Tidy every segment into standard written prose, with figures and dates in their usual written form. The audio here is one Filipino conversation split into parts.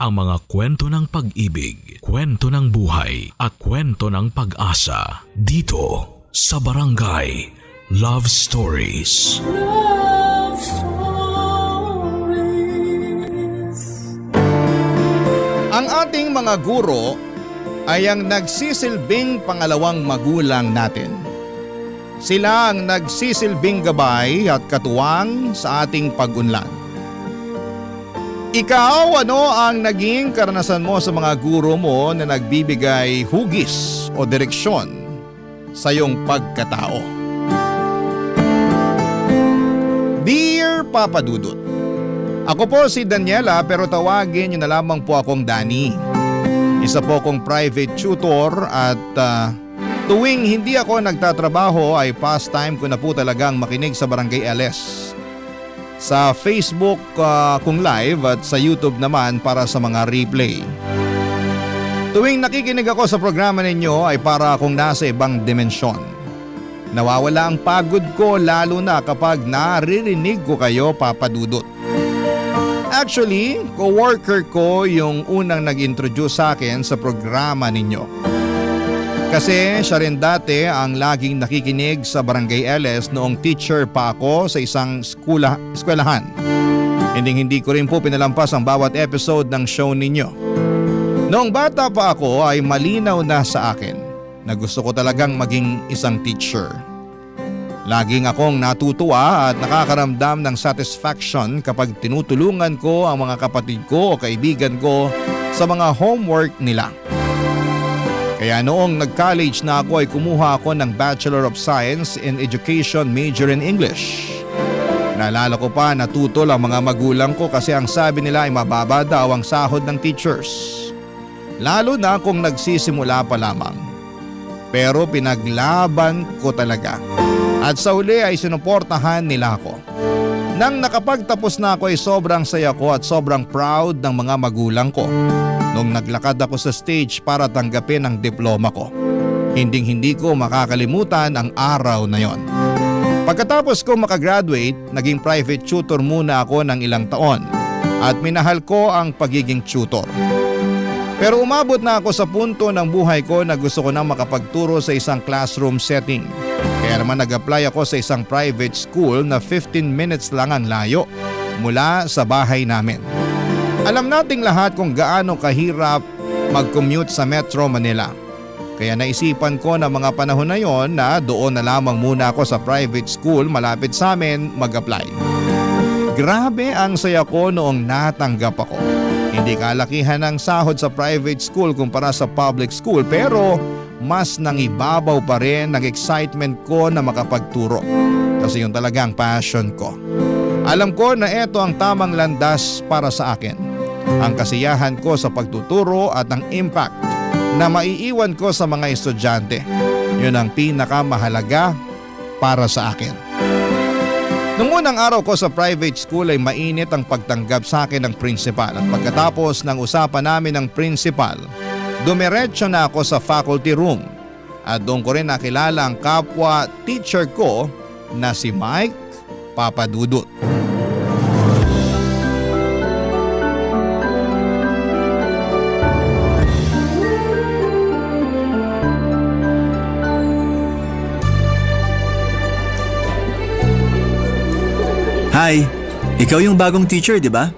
ang mga kwento ng pag-ibig, kwento ng buhay at kwento ng pag-asa dito sa Barangay Love Stories. Love Stories. Ang ating mga guro ay ang nagsisilbing pangalawang magulang natin. Sila ang nagsisilbing gabay at katuwang sa ating pag-unlad. Ikaw, ano ang naging karanasan mo sa mga guro mo na nagbibigay hugis o direksyon sa iyong pagkatao? Dear Papa Dudut, ako po si Daniela pero tawagin niyo na lamang po akong Dani. Isa po akong private tutor at tuwing hindi ako nagtatrabaho ay pastime ko na po talagang makinig sa Barangay LS. Sa Facebook kung live at sa YouTube naman para sa mga replay. Tuwing nakikinig ako sa programa ninyo ay para akong nasa ibang dimensyon. Nawawala ang pagod ko lalo na kapag naririnig ko kayo, Papa Dudut. Actually, co-worker ko yung unang nag-introduce sa akin sa programa ninyo. Kasi siya rin dati ang laging nakikinig sa Barangay LS noong teacher pa ako sa isang eskwelahan. Hindi ko rin po pinalampas ang bawat episode ng show ninyo. Noong bata pa ako ay malinaw na sa akin na gusto ko talagang maging isang teacher. Laging akong natutuwa at nakakaramdam ng satisfaction kapag tinutulungan ko ang mga kapatid ko o kaibigan ko sa mga homework nila. Kaya noong nag-college na ako ay kumuha ako ng Bachelor of Science in Education major in English. Naalala ko pa natutol ang mga magulang ko kasi ang sabi nila ay mababa daw ang sahod ng teachers. Lalo na kung nagsisimula pa lamang. Pero pinaglaban ko talaga. At sa uli ay sinuportahan nila ako. Nang nakapagtapos na ako ay sobrang saya ko at sobrang proud ng mga magulang ko. Nung naglakad ako sa stage para tanggapin ang diploma ko. Hindi ko makakalimutan ang araw na yon. Pagkatapos ko makagraduate, naging private tutor muna ako ng ilang taon at minahal ko ang pagiging tutor. Pero umabot na ako sa punto ng buhay ko na gusto ko na makapagturo sa isang classroom setting. Kaya naman nag-apply ako sa isang private school na 15 minutes lang ang layo mula sa bahay namin. Alam nating lahat kung gaano kahirap mag-commute sa Metro Manila. Kaya naisipan ko na mga panahon na yon na doon na lamang muna ako sa private school malapit sa amin mag-apply. Grabe ang saya ko noong natanggap ako. Hindi kalakihan ng sahod sa private school kumpara sa public school pero mas nangibabaw pa rin ang excitement ko na makapagturo. Kasi yun talaga ang passion ko. Alam ko na ito ang tamang landas para sa akin. Ang kasiyahan ko sa pagtuturo at ang impact na maiiwan ko sa mga estudyante. Yun ang pinakamahalaga para sa akin. Nung unang araw ko sa private school ay mainit ang pagtanggap sa akin ng principal at pagkatapos ng usapan namin ng principal, dumiretso na ako sa faculty room at doon ko rin nakilala ang kapwa teacher ko na si Mike Papadudut. Hi, ikaw yung bagong teacher, di ba?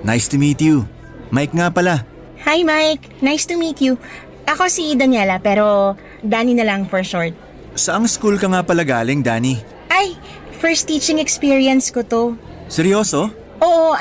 Nice to meet you. Mike nga pala. Hi Mike, nice to meet you. Ako si Daniela pero Dani na lang for short. Saang school ka nga pala galing, Dani? Ay, first teaching experience ko to. Seryoso? Oo,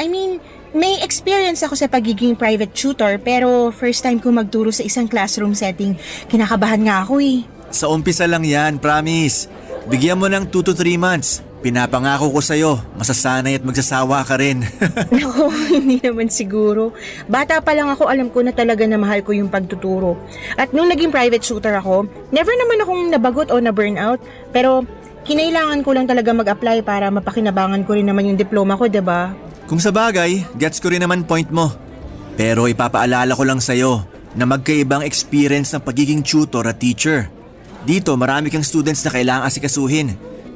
may experience ako sa pagiging private tutor pero first time ko magturo sa isang classroom setting. Kinakabahan nga ako eh. Sa umpisa lang yan, promise. Bigyan mo ng 2 to 3 months. Pinapangako ko sa'yo, masasanay at magsasawa ka rin. Naku, hindi naman siguro. Bata pa lang ako, alam ko na talaga na mahal ko yung pagtuturo. At nung naging private tutor ako, never naman akong nabagot o na-burnout. Pero kinailangan ko lang talaga mag-apply para mapakinabangan ko rin naman yung diploma ko, diba? Kung sa bagay, gets ko rin naman point mo. Pero ipapaalala ko lang sa'yo na magkaibang experience ng pagiging tutor at teacher. Dito marami kang students na kailangang asikasuhin.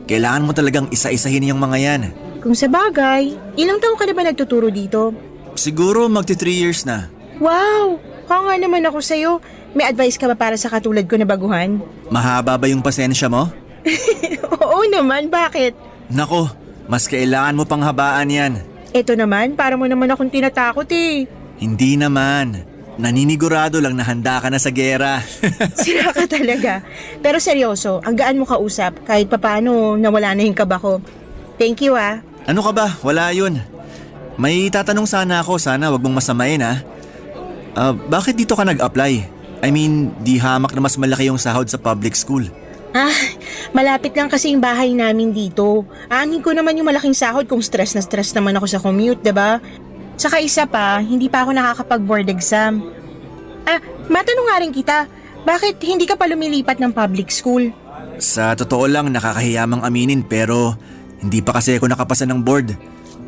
Kailangan mo talagang isa-isahin yung mga yan. Kung sa bagay, ilang taon ka na ba nagtuturo dito? Siguro magti 3 years na. Wow! Nga naman ako sa'yo. May advice ka ba para sa katulad ko na baguhan? Mahaba ba yung pasensya mo? Oo naman, bakit? Nako, mas kailangan mo pang habaan yan. Ito naman, para mo naman akong tinatakot eh. Hindi naman. Naninigurado lang na handa ka na sa gera. Sira ka talaga. Pero seryoso, ang gaan mo kausap kahit papaano nawala na yung kaba ko. Thank you ah. Ano ka ba? Wala yun. May tatanong sana ako, sana wag mong masamain ha. Bakit dito ka nag-apply? I mean, di hamak na mas malaki yung sahod sa public school. Malapit lang kasi yung bahay namin dito. Aanin ko naman yung malaking sahod kung stress na stress naman ako sa commute, diba? Tsaka isa pa, hindi pa ako nakakapag-board exam. Matanong nga rin kita, bakit hindi ka pa lumilipat ng public school? Sa totoo lang, nakakahiyamang aminin pero hindi pa kasi ako nakapasa ng board.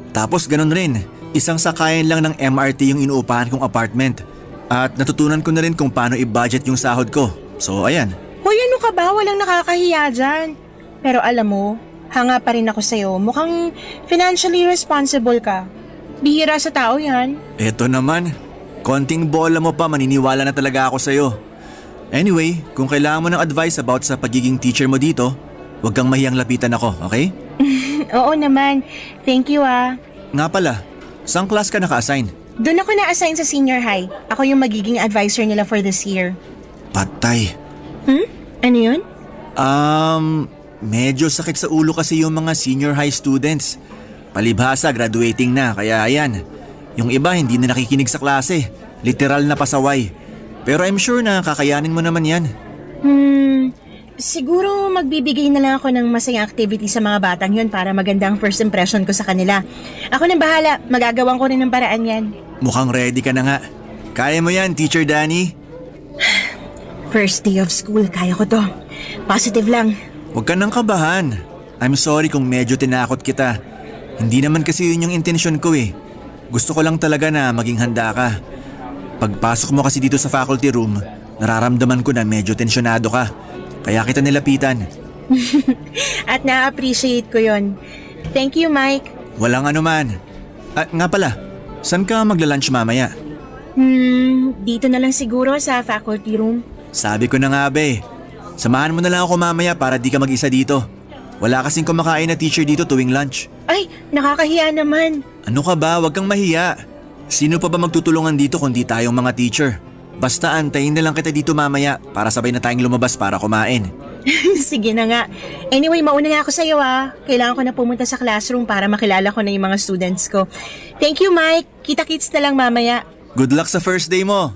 Tapos ganun rin, isang sakayan lang ng MRT yung inuupahan kong apartment. At natutunan ko na rin kung paano i-budget yung sahod ko. So ayan. Hoy, ano ka ba? Walang nakakahiya dyan. Pero alam mo, hanga pa rin ako sa'yo. Mukhang financially responsible ka. Bihira sa tao yan. Eto naman, konting bola mo pa maniniwala na talaga ako sa'yo. Anyway, kung kailangan mo ng advice about sa pagiging teacher mo dito, huwag kang mahiyang lapitan ako, okay? Oo naman. Thank you ah. Nga pala, saan class ka naka-assign? Doon ako na-assign sa senior high. Ako yung magiging advisor nila for this year. Patay. Ano yun? Medyo sakit sa ulo kasi yung mga senior high students. Palibhasa, graduating na, kaya ayan. Yung iba hindi na nakikinig sa klase. Literal na pasaway. Pero I'm sure na kakayanin mo naman yan. Siguro magbibigay na lang ako ng masayang activity sa mga batang yun para maganda ang first impression ko sa kanila. Ako nang bahala, magagawan ko rin ng paraan yan. Mukhang ready ka na nga. Kaya mo yan, Teacher Danny. First day of school, kaya ko to. Positive lang. Huwag ka nang kabahan. I'm sorry kung medyo tinakot kita. Hindi naman kasi yun yung intensyon ko eh. Gusto ko lang talaga na maging handa ka. Pagpasok mo kasi dito sa faculty room, nararamdaman ko na medyo tensyonado ka. Kaya kita nilapitan. At na-appreciate ko yon. Thank you, Mike. Walang anuman. Nga pala, saan ka magla-lunch mamaya? Dito na lang siguro sa faculty room. Sabi ko na nga be, samahan mo na lang ako mamaya para di ka mag-isa dito. Wala kasing kumakain na teacher dito tuwing lunch. Ay, nakakahiya naman. Ano ka ba? Huwag kang mahiya. Sino pa ba magtutulungan dito kundi tayong mga teacher? Basta antayin na lang kita dito mamaya para sabay na tayong lumabas para kumain. Sige na nga. Anyway, mauna na ako sa'yo ah. Kailangan ko na pumunta sa classroom para makilala ko na yung mga students ko. Thank you, Mike. Kita-kits na lang mamaya. Good luck sa first day mo.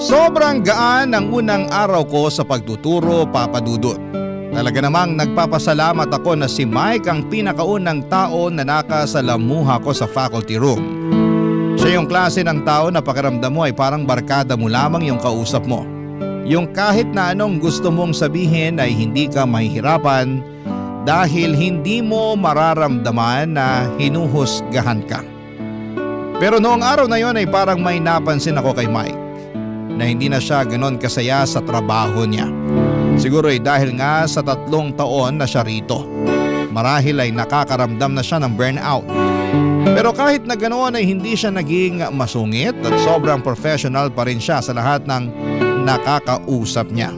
Sobrang gaan ang unang araw ko sa pagtuturo, Papa Dudut. Talaga namang nagpapasalamat ako na si Mike ang pinakaunang tao na nakasalamuha ko sa faculty room. Siya yung klase ng tao na pakiramdam mo ay parang barkada mo lamang yung kausap mo. Yung kahit na anong gusto mong sabihin ay hindi ka mahihirapan dahil hindi mo mararamdaman na hinuhusgahan ka. Pero noong araw na yon ay parang may napansin ako kay Mike na hindi na siya ganon kasaya sa trabaho niya. Siguro ay dahil nga sa 3 taon na siya rito. Marahil ay nakakaramdam na siya ng burnout. Pero kahit na ganoon ay hindi siya naging masungit at sobrang professional pa rin siya sa lahat ng nakakausap niya.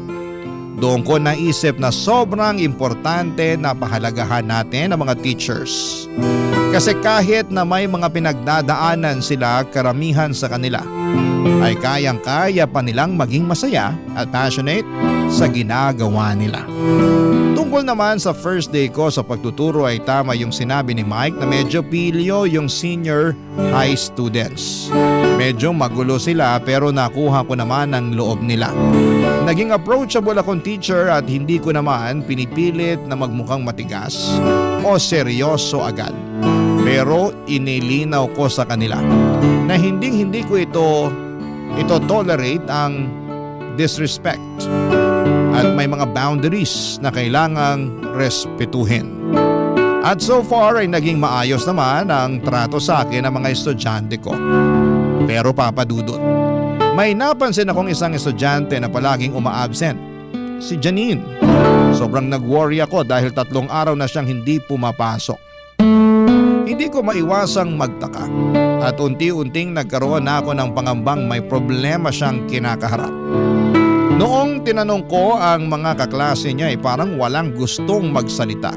Doon ko naisip na sobrang importante na pahalagahan natin ang mga teachers. Kasi kahit na may mga pinagdadaanan sila, karamihan sa kanila ay kayang-kaya pa nilang maging masaya at passionate sa ginagawa nila. Tungkol naman sa first day ko sa pagtuturo ay tama yung sinabi ni Mike na medyo pilyo yung senior high students. Medyo magulo sila pero nakuha ko naman ang loob nila. Naging approachable akong teacher at hindi ko naman pinipilit na magmukhang matigas o seryoso agad. Pero inilinaw ko sa kanila na hindi ko ito tolerate ang disrespect at may mga boundaries na kailangang respetuhin. At so far ay naging maayos naman ang trato sa akin ng mga estudyante ko. Pero Papa Dudut, may napansin akong isang estudyante na palaging uma-absent. Si Janine. Sobrang nag-worry ako dahil 3 araw na siyang hindi pumapasok. Hindi ko maiwasang magtaka at unti-unting nagkaroon na ako ng pangambang may problema siyang kinakaharap. Noong tinanong ko ang mga kaklase niya ay parang walang gustong magsalita,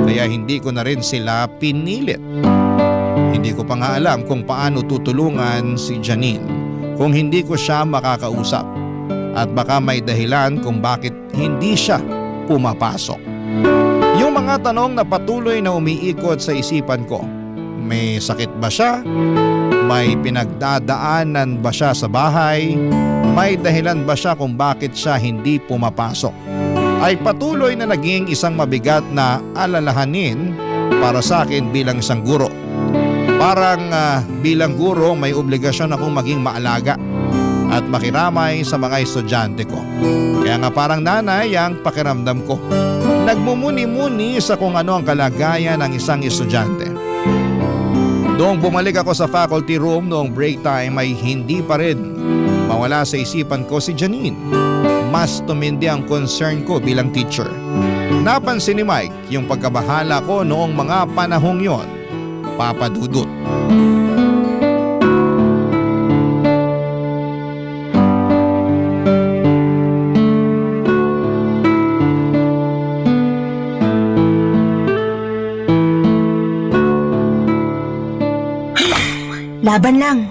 kaya hindi ko na rin sila pinilit. Hindi ko pa nga alam kung paano tutulungan si Janine kung hindi ko siya makakausap, at baka may dahilan kung bakit hindi siya pumapasok. Yung mga tanong na patuloy na umiikot sa isipan ko, may sakit ba siya? May pinagdadaanan ba siya sa bahay? May dahilan ba siya kung bakit siya hindi pumapasok? Ay patuloy na naging isang mabigat na alalahanin para sa akin bilang isang guro. Parang bilang guro may obligasyon akong maging maalaga at makiramay sa mga estudyante ko. Kaya nga parang nanay ang pakiramdam ko. Nagmumuni-muni sa kung ano ang kalagayan ng isang estudyante. Noong bumalik ako sa faculty room noong break time ay hindi pa rin mawala sa isipan ko si Janine. Mas tumindi ang concern ko bilang teacher. Napansin ni Mike yung pagkabahala ko noong mga panahong yon, Papa Dudut. Laban lang.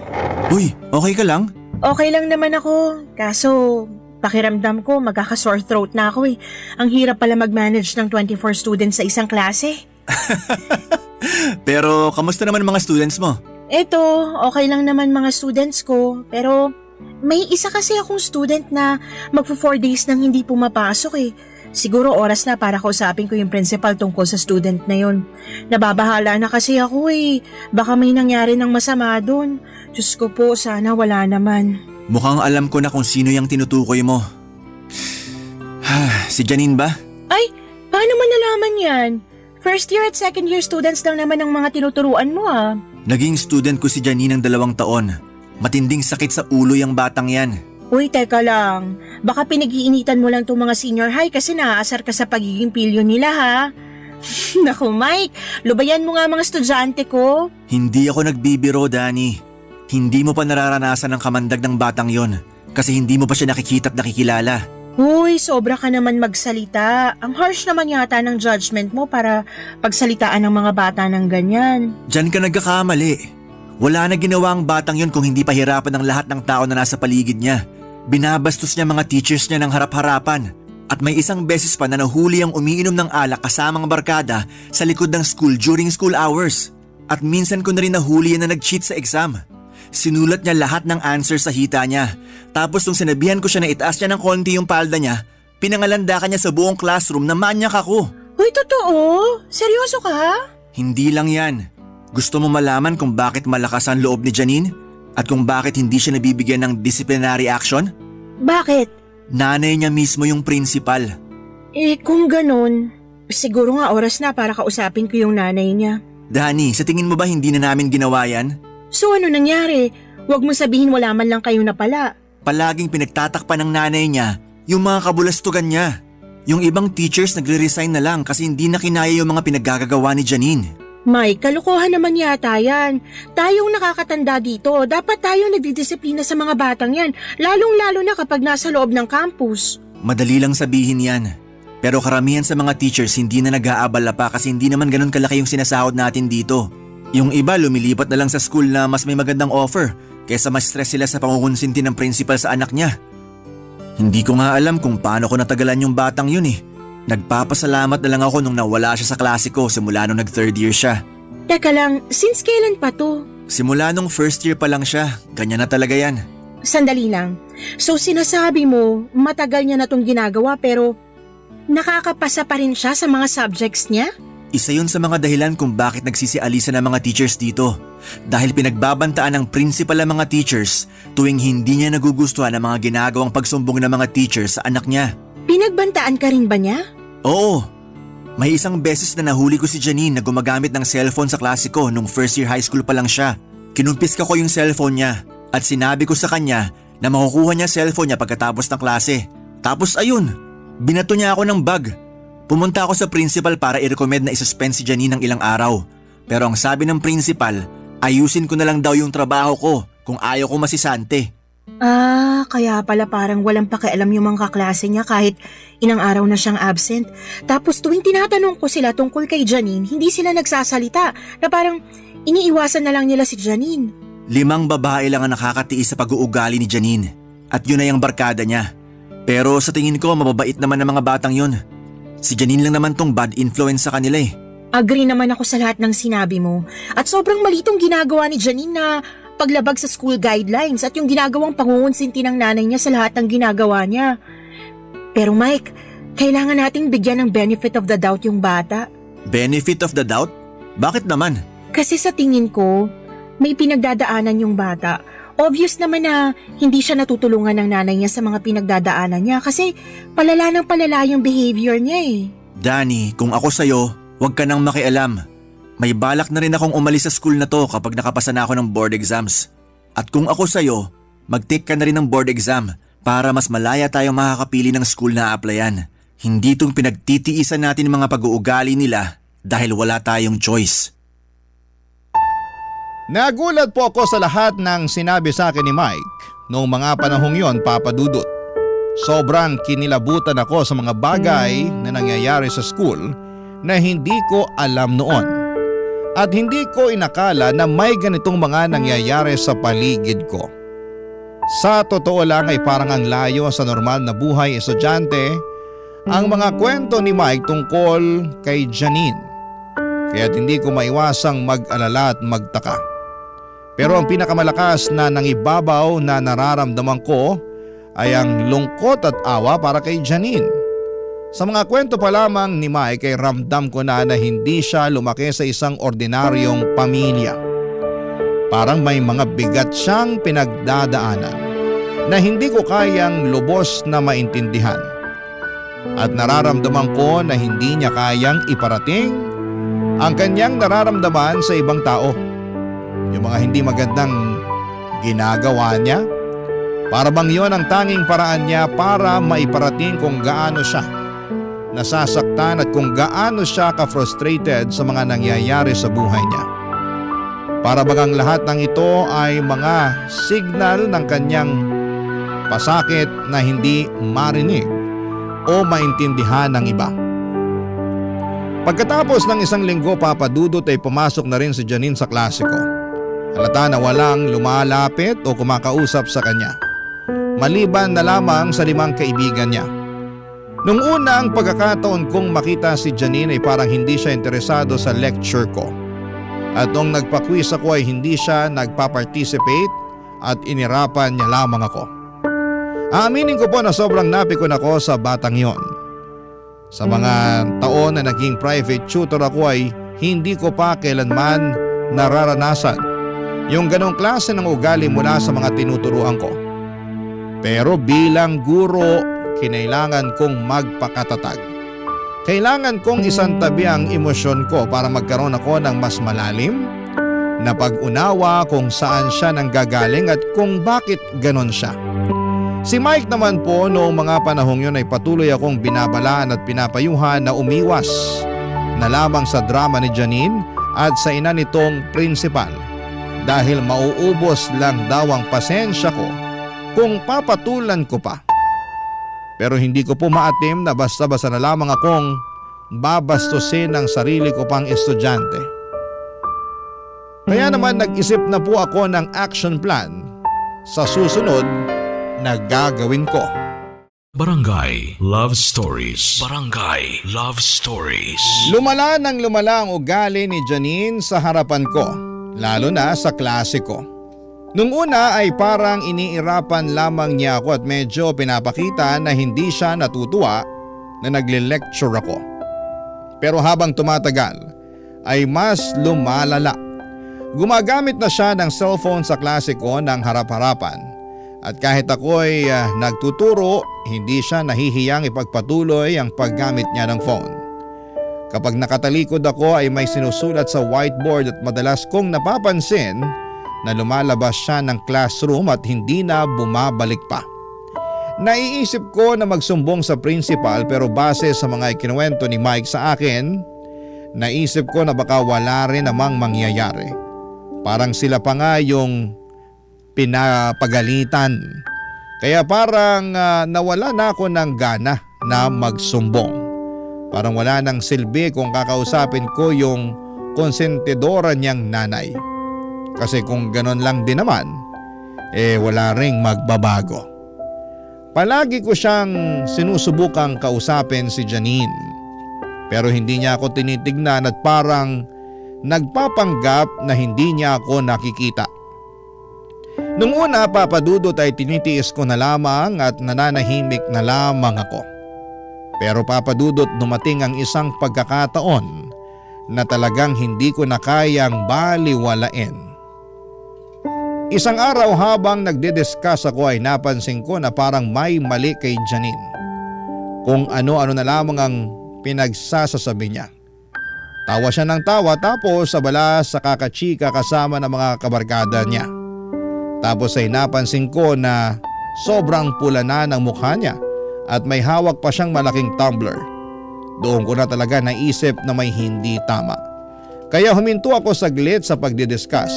Uy, okay ka lang? Okay lang naman ako. Kaso, pakiramdam ko magkaka-sore throat na ako eh. Ang hirap pala mag-manage ng 24 students sa isang klase. Pero kamusta naman mga students mo? Eto, okay lang naman mga students ko. Pero may isa kasi akong student na magpo 4 days nang hindi pumapasok eh. Siguro oras na para kausapin ko yung principal tungkol sa student na yun. Nababahala na kasi ako eh. Baka may nangyari ng masama doon. Diyos ko po, sana wala naman. Mukhang alam ko na kung sino yung tinutukoy mo. Si Janine ba? Ay, paano mo nalaman yan? First year at second year students lang naman ang mga tinuturuan mo ah. Naging student ko si Janine ng 2 taon. Matinding sakit sa ulo yung batang yan. Uy, teka lang. Baka pinag-iinitan mo lang itong mga senior high kasi naaasar ka sa pagiging pilyo nila ha. Naku Mike, lubayan mo nga mga estudyante ko. Hindi ako nagbibiro, Dani. Hindi mo pa nararanasan ang kamandag ng batang yon kasi hindi mo pa siya nakikita at nakikilala. Uy, sobra ka naman magsalita. Ang harsh naman yata ng judgment mo para pagsalitaan ng mga bata ng ganyan. Diyan ka nagkakamali. Wala na ginawa ang batang yon kung hindi pahirapan ng lahat ng tao na nasa paligid niya. Binabastos niya mga teachers niya ng harap-harapan. At may isang beses pa na nahuli ang umiinom ng alak kasamang barkada sa likod ng school during school hours. At minsan ko na rin nahuli yan na nag-cheat sa exam. Sinulat niya lahat ng answer sa hita niya. Tapos nung sinabihan ko siya na itaas niya ng konti yung palda niya, pinangalandakan niya sa buong classroom na manyak ako. Uy, totoo? Seryoso ka? Hindi lang yan. Gusto mo malaman kung bakit malakas ang loob ni Janine? At kung bakit hindi siya nabibigyan ng disciplinary action? Bakit? Nanay niya mismo yung principal. Eh kung ganun, siguro nga oras na para kausapin ko yung nanay niya. Dani, sa tingin mo ba hindi na namin ginawa yan? So ano nangyari? Huwag mo sabihin wala man lang kayo na pala. Palaging pinagtatakpan ng nanay niya yung mga kabulastugan niya. Yung ibang teachers nagre-resign na lang kasi hindi na kinaya yung mga pinaggagawa ni Janine. Mike, kalokohan naman yata yan. Tayong nakakatanda dito, dapat tayo nagdidisiplina sa mga batang yan, lalong-lalo na kapag nasa loob ng campus. Madali lang sabihin yan. Pero karamihan sa mga teachers hindi na nag-aabala pa kasi hindi naman ganun kalaki yung sinasahod natin dito. Yung iba lumilipat na lang sa school na mas may magandang offer kaysa mas stress sila sa pangungunsinti ng principal sa anak niya. Hindi ko nga alam kung paano ko natagalan yung batang yun eh. Nagpapasalamat na lang ako nung nawala siya sa klase ko simula nung nag-3rd year siya. Teka lang, since kailan pa to? Simula nung 1st year pa lang siya, ganyan na talaga yan. Sandali lang. So sinasabi mo, matagal niya na tong ginagawa pero nakakapasa pa rin siya sa mga subjects niya? Isa yun sa mga dahilan kung bakit nagsisialisa ng mga teachers dito. Dahil pinagbabantaan ng principal ang mga teachers tuwing hindi niya nagugustuhan ang mga ginagawang pagsumbong ng mga teachers sa anak niya. Pinagbantaan ka rin ba niya? Oo. May isang beses na nahuli ko si Janine na gumagamit ng cellphone sa klase ko nung 1st year high school pa lang siya. Kinumpiska ko yung cellphone niya at sinabi ko sa kanya na makukuha niya cellphone niya pagkatapos ng klase. Tapos ayun, binato niya ako ng bag. Pumunta ako sa principal para i-recommend na isuspend si Janine ng ilang araw. Pero ang sabi ng principal, Ayusin ko na lang daw yung trabaho ko kung ayaw ko masisante. Kaya pala parang walang pakialam yung mga kaklase niya kahit ilang araw na siyang absent. Tapos tuwing tinatanong ko sila tungkol kay Janine, hindi sila nagsasalita na parang iniiwasan na lang nila si Janine. 5 babae lang ang nakakatiis sa pag-uugali ni Janine at yun ay ang barkada niya. Pero sa tingin ko mababait naman ng mga batang yun. Si Janine lang naman tong bad influence sa kanila eh. Agree naman ako sa lahat ng sinabi mo. At sobrang malitong ginagawa ni Janine na paglabag sa school guidelines at yung ginagawang pangungunsinti ng nanay niya sa lahat ng ginagawa niya. Pero Mike, kailangan nating bigyan ng benefit of the doubt yung bata. Benefit of the doubt? Bakit naman? Kasi sa tingin ko, may pinagdadaanan yung bata. Obvious naman na hindi siya natutulungan ng nanay niya sa mga pinagdadaanan niya kasi palala ng palala yung behavior niya eh. Danny, kung ako sa'yo, huwag ka nang makialam. May balak na rin akong umalis sa school na to kapag nakapasa na ako ng board exams. At kung ako sa'yo, mag-take ka na rin ng board exam para mas malaya tayong makakapili ng school na applyan. Hindi itong pinagtitiisan natin mga pag-uugali nila dahil wala tayong choice. Nagulat po ako sa lahat ng sinabi sa akin ni Mike noong mga panahong yon, Papa Dudut. Sobrang kinilabutan ako sa mga bagay na nangyayari sa school na hindi ko alam noon. At hindi ko inakala na may ganitong mga nangyayari sa paligid ko. Sa totoo lang ay parang ang layo sa normal na buhay estudyante ang mga kwento ni Mike tungkol kay Janine. Kaya't hindi ko maiwasang mag-alala at magtaka. Pero ang pinakamalakas na nangibabaw na nararamdaman ko ay ang lungkot at awa para kay Janine. Sa mga kwento pa lamang ni Mike ay ramdam ko na hindi siya lumaki sa isang ordinaryong pamilya. Parang may mga bigat siyang pinagdadaanan na hindi ko kayang lubos na maintindihan. At nararamdaman ko na hindi niya kayang iparating ang kanyang nararamdaman sa ibang tao. Yung mga hindi magandang ginagawa niya, para bang yon ang tanging paraan niya para maiparating kung gaano siya nasasaktan at kung gaano siya ka-frustrated sa mga nangyayari sa buhay niya. Para bang ang lahat ng ito ay mga signal ng kanyang pasakit na hindi marinig o maintindihan ng iba. Pagkatapos ng 1 linggo, Papa Dudut, ay pumasok na rin si Janine sa klase ko. Halata na walang lumalapit o kumakausap sa kanya, maliban na lamang sa 5 kaibigan niya. Nung una ang pagkakataon kong makita si Janine ay parang hindi siya interesado sa lecture ko. At nung nagpa-quiz ako ay hindi siya nagpa-participate at inirapan niya lamang ako. Aaminin ko po na sobrang napikon ako sa batang yon. Sa mga taon na naging private tutor ako ay hindi ko pa kailanman nararanasan yung ganong klase ng ugali mula sa mga tinuturuan ko. Pero bilang guro, kinailangan kong magpakatatag. Kailangan kong isantabi ang emosyon ko para magkaroon ako ng mas malalim na pag-unawa kung saan siya nanggagaling at kung bakit ganon siya. Si Mike naman po noong mga panahong yun ay patuloy akong binabalaan at pinapayuhan na umiwas na lamang sa drama ni Janine at sa ina nitong principal dahil mauubos lang daw ang pasensya ko kung papatulan ko pa. Pero hindi ko po maatim na basta-basta na lamang akong babastusin ang sarili ko pang estudyante. Kaya naman nag-isip na po ako ng action plan sa susunod na gagawin ko. Barangay Love Stories. Barangay Love Stories. Lumala ng lumala ang ugali ni Janine sa harapan ko, lalo na sa klase ko. Nung una ay parang iniirapan lamang niya ako at medyo pinapakita na hindi siya natutuwa na nagle-lecture ako. Pero habang tumatagal ay mas lumalala. Gumagamit na siya ng cellphone sa klase ko ng harap-harapan. At kahit ako'y nagtuturo, hindi siya nahihiyang ipagpatuloy ang paggamit niya ng phone. Kapag nakatalikod ako ay may sinusulat sa whiteboard at madalas kong napapansin na lumalabas siya ng classroom at hindi na bumabalik pa. Naiisip ko na magsumbong sa principal pero base sa mga ikinuwento ni Mike sa akin, naisip ko na baka wala rin namang mangyayari. Parang sila pa nga yung pinapagalitan. Kaya parang nawala na ako ng gana na magsumbong. Parang wala nang silbi kung kakausapin ko yung konsentidora niyang nanay. Kasi kung ganon lang din naman, wala ring magbabago. Palagi ko siyang sinusubukang kausapin si Janine. Pero hindi niya ako tinitignan at parang nagpapanggap na hindi niya ako nakikita. Nung una, Papa Dudut, ay tinitiis ko na lamang at nananahimik na lamang ako. Pero Papa Dudut, dumating ang isang pagkakataon na talagang hindi ko na kayang baliwalain. Isang araw habang nagdidiscuss ako ay napansin ko na parang may mali kay Janine. Kung ano-ano na lamang ang pinagsasasabi niya. Tawa siya ng tawa tapos sabala sa kakachika kasama ng mga kabarkada niya. Tapos ay napansin ko na sobrang pula na ng mukha niya at may hawak pa siyang malaking tumbler. Doon ko na talaga naisip na may hindi tama. Kaya huminto ako saglit sa pagdidiscuss.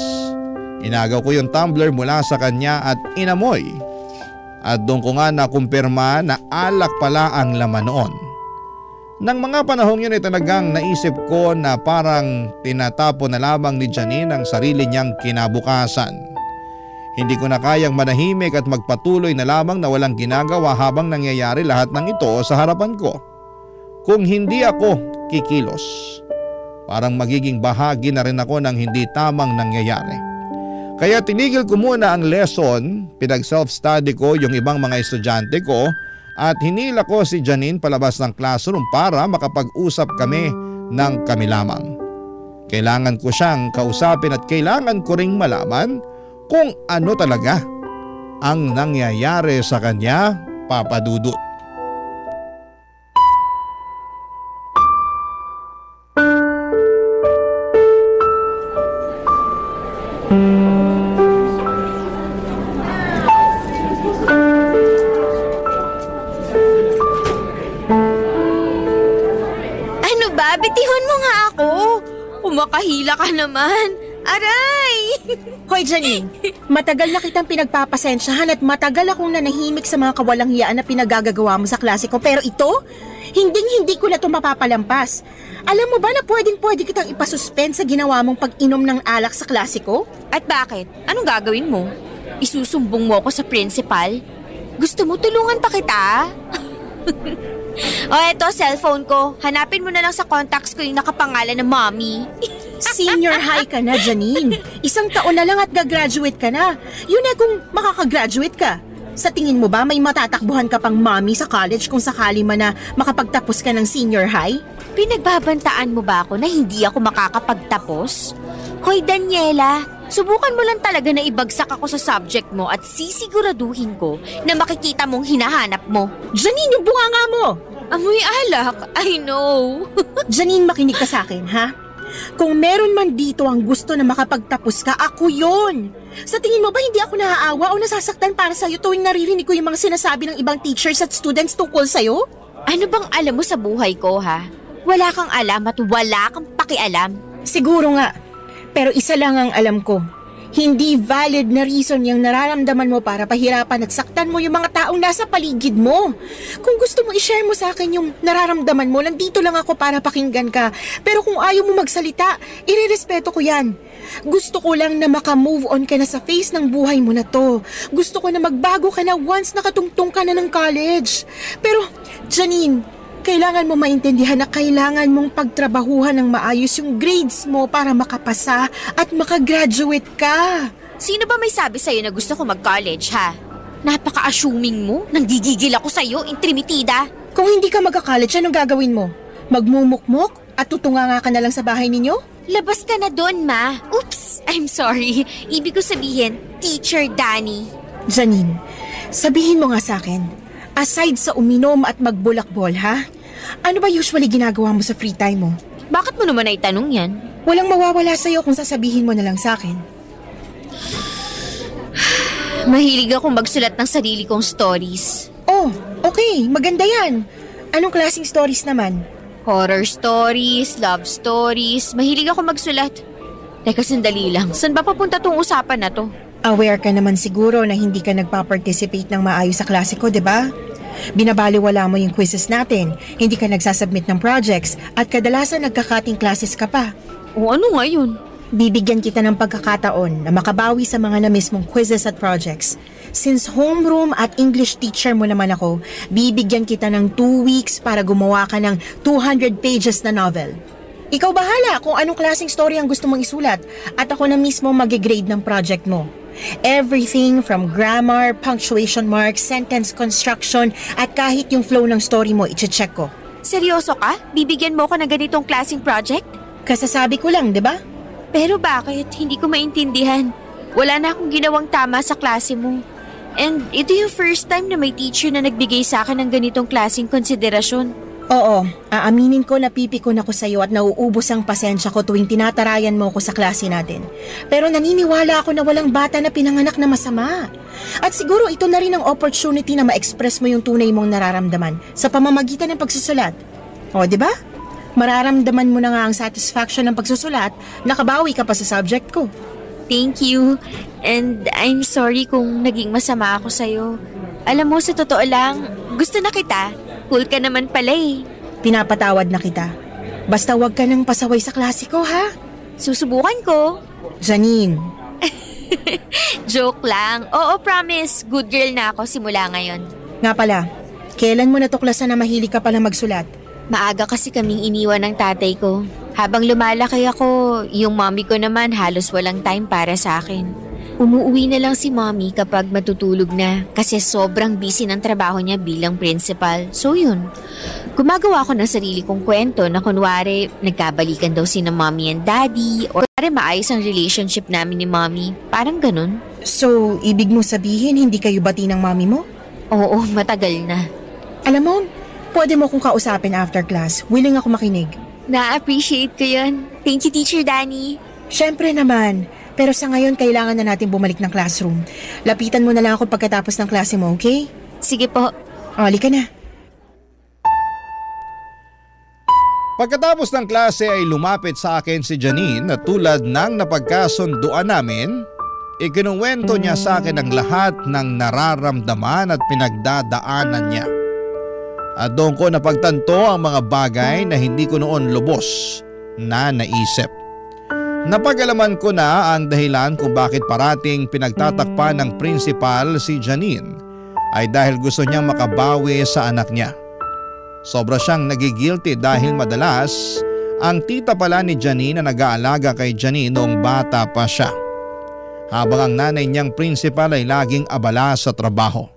Inagaw ko yung tumbler mula sa kanya at inamoy. At doon ko nga nakumpirma na alak pala ang laman noon. Nang mga panahong yun ay talagang naisip ko na parang tinatapon na lamang ni Janine ang sarili niyang kinabukasan. Hindi ko na kayang manahimik at magpatuloy na lamang na walang ginagawa habang nangyayari lahat ng ito sa harapan ko. Kung hindi ako kikilos, parang magiging bahagi na rin ako ng hindi tamang nangyayari. Kaya tinigil ko muna ang lesson, pinag-self-study ko yung ibang mga estudyante ko at hinila ko si Janine palabas ng classroom para makapag-usap kami ng kami lamang. Kailangan ko siyang kausapin at kailangan ko ring malaman kung ano talaga ang nangyayari sa kanya, Papa Dudut. Bitihon mo nga ako. Umakahila ka naman. Aray! Hoy Janine, matagal na kitang pinagpapasensyahan at matagal akong nanahimik sa mga kawalang hiyaan na pinagagagawa mo sa klase ko. Pero ito, hindi ko na ito mapapalampas. Alam mo ba na pwede kitang ipasuspend sa ginawa mong pag-inom ng alak sa klase ko? At bakit? Anong gagawin mo? Isusumbong mo ako sa principal? Gusto mo tulungan pa kita? O eto, cellphone ko. Hanapin mo na lang sa contacts ko yung nakapangalan na Mommy. Senior high ka na, Janine. 1 taon na lang at gagraduate ka na. Yun na kung makakagraduate ka. Sa tingin mo ba may matatakbuhan ka pang mommy sa college kung sakali man na makapagtapos ka ng senior high? Pinagbabantaan mo ba ako na hindi ako makakapagtapos? Hoy Daniela, subukan mo lang talaga na ibagsak ako sa subject mo at sisiguraduhin ko na makikita mong hinahanap mo. Janine, yung bunganga mo! Amoy alak, I know. Janine, makinig ka sa akin, ha? Kung meron man dito ang gusto na makapagtapos ka, ako yon. Sa tingin mo ba hindi ako naaawa o nasasaktan para sa'yo tuwing naririnig ko yung mga sinasabi ng ibang teachers at students tungkol sa'yo? Ano bang alam mo sa buhay ko, ha? Wala kang alam at wala kang pakialam. Siguro nga, pero isa lang ang alam ko. Hindi valid na reason yung nararamdaman mo para pahirapan at saktan mo yung mga taong nasa paligid mo. Kung gusto mo i-share mo sa akin yung nararamdaman mo, nandito lang ako para pakinggan ka. Pero kung ayaw mo magsalita, irerespeto ko yan. Gusto ko lang na maka-move on ka na sa phase ng buhay mo na to. Gusto ko na magbago ka na once nakatungtong ka na ng college. Pero, Janine, kailangan mo maintindihan na kailangan mong pagtrabahuhan ng maayos yung grades mo para makapasa at makagraduate ka. Sino ba may sabi sa'yo na gusto ko mag-college, ha? Napaka-assuming mo. Nanggigigil ako sa'yo, intrimitida. Kung hindi ka magka-college, anong gagawin mo? Magmumukmok at tutunganga ka na lang sa bahay ninyo? Labas ka na doon, ma. Oops, I'm sorry. Ibig ko sabihin, Teacher Danny. Janine, sabihin mo nga sa akin, aside sa uminom at magbulakbol, ha? Ano ba usually ginagawa mo sa free time mo? Bakit mo naman naitanong yan? Walang mawawala sa'yo kung sasabihin mo na lang sa akin. Mahilig akong magsulat ng sarili kong stories. Oh, okay. Maganda yan. Anong klaseng stories naman? Horror stories, love stories. Mahilig ako magsulat. Teka, sandali lang. Saan ba papunta tong usapan na to? Aware ka naman siguro na hindi ka nagpa-participate ng maayos sa klase ko, di ba? Binabaliwala mo yung quizzes natin, hindi ka nagsasubmit ng projects, at kadalasan nagkakating classes ka pa. O ano nga yun? Bibigyan kita ng pagkakataon na makabawi sa mga na-miss mong quizzes at projects. Since homeroom at English teacher mo naman ako, bibigyan kita ng 2 weeks para gumawa ka ng 200 pages na novel. Ikaw bahala kung anong klaseng story ang gusto mong isulat at ako na mismo mag-grade ng project mo. Everything from grammar, punctuation marks, sentence construction at kahit yung flow ng story mo, i-check ko. Seryoso ka? Bibigyan mo ko ng ganitong klaseng project? Kasasabi ko lang, di ba? Pero bakit? Hindi ko maintindihan. Wala na akong ginawang tama sa klase mo. And ito yung first time na may teacher na nagbigay sa akin ng ganitong klaseng konsiderasyon. Oo, aaminin ko na pipikon ako sa'yo at nauubos ang pasensya ko tuwing tinatarayan mo ko sa klase natin. Pero naniniwala ako na walang bata na pinanganak na masama. At siguro ito na rin ang opportunity na ma-express mo yung tunay mong nararamdaman sa pamamagitan ng pagsusulat. O, di ba? Mararamdaman mo na nga ang satisfaction ng pagsusulat, nakabawi ka pa sa subject ko. Thank you. And I'm sorry kung naging masama ako sa'yo. Alam mo, sa totoo lang, gusto na kita. Cool ka naman pala eh. Pinapatawad na kita. Basta wag ka nang pasaway sa klase ko, ha? Susubukan ko. Janine. Joke lang. Oo, promise. Good girl na ako simula ngayon. Nga pala, kailan mo natuklasan na mahilig ka pala magsulat? Maaga kasi kaming iniwan ng tatay ko. Habang lumalaki ako, yung mommy ko naman halos walang time para sa akin. Umuwi na lang si mommy kapag matutulog na kasi sobrang busy ng trabaho niya bilang principal. So yun, gumagawa ko ng sarili kong kwento na kunwari nagkabalikan daw si na mommy and daddy or kunwari maayos ang relationship namin ni mommy. Parang ganun. So, ibig mo sabihin hindi kayo bati ng mommy mo? Oo, matagal na. Alam mo, pwede mo kong kausapin after class. Willing ako makinig. Na-appreciate ko yun. Thank you, Teacher Danny. Syempre naman. Pero sa ngayon, kailangan na natin bumalik ng classroom. Lapitan mo na lang ako pagkatapos ng klase mo, okay? Sige po. Halika na. Pagkatapos ng klase ay lumapit sa akin si Janine at tulad ng napagkasunduan namin, ikinuwento niya sa akin ang lahat ng nararamdaman at pinagdadaanan niya. At doon ko napagtanto ang mga bagay na hindi ko noon lubos na naisip. Napag-alaman ko na ang dahilan kung bakit parating pinagtatakpan ng principal si Janine ay dahil gusto niyang makabawi sa anak niya. Sobra siyang nagigilty dahil madalas ang tita pala ni Janine na nag-aalaga kay Janine noong bata pa siya. Habang ang nanay niyang principal ay laging abala sa trabaho.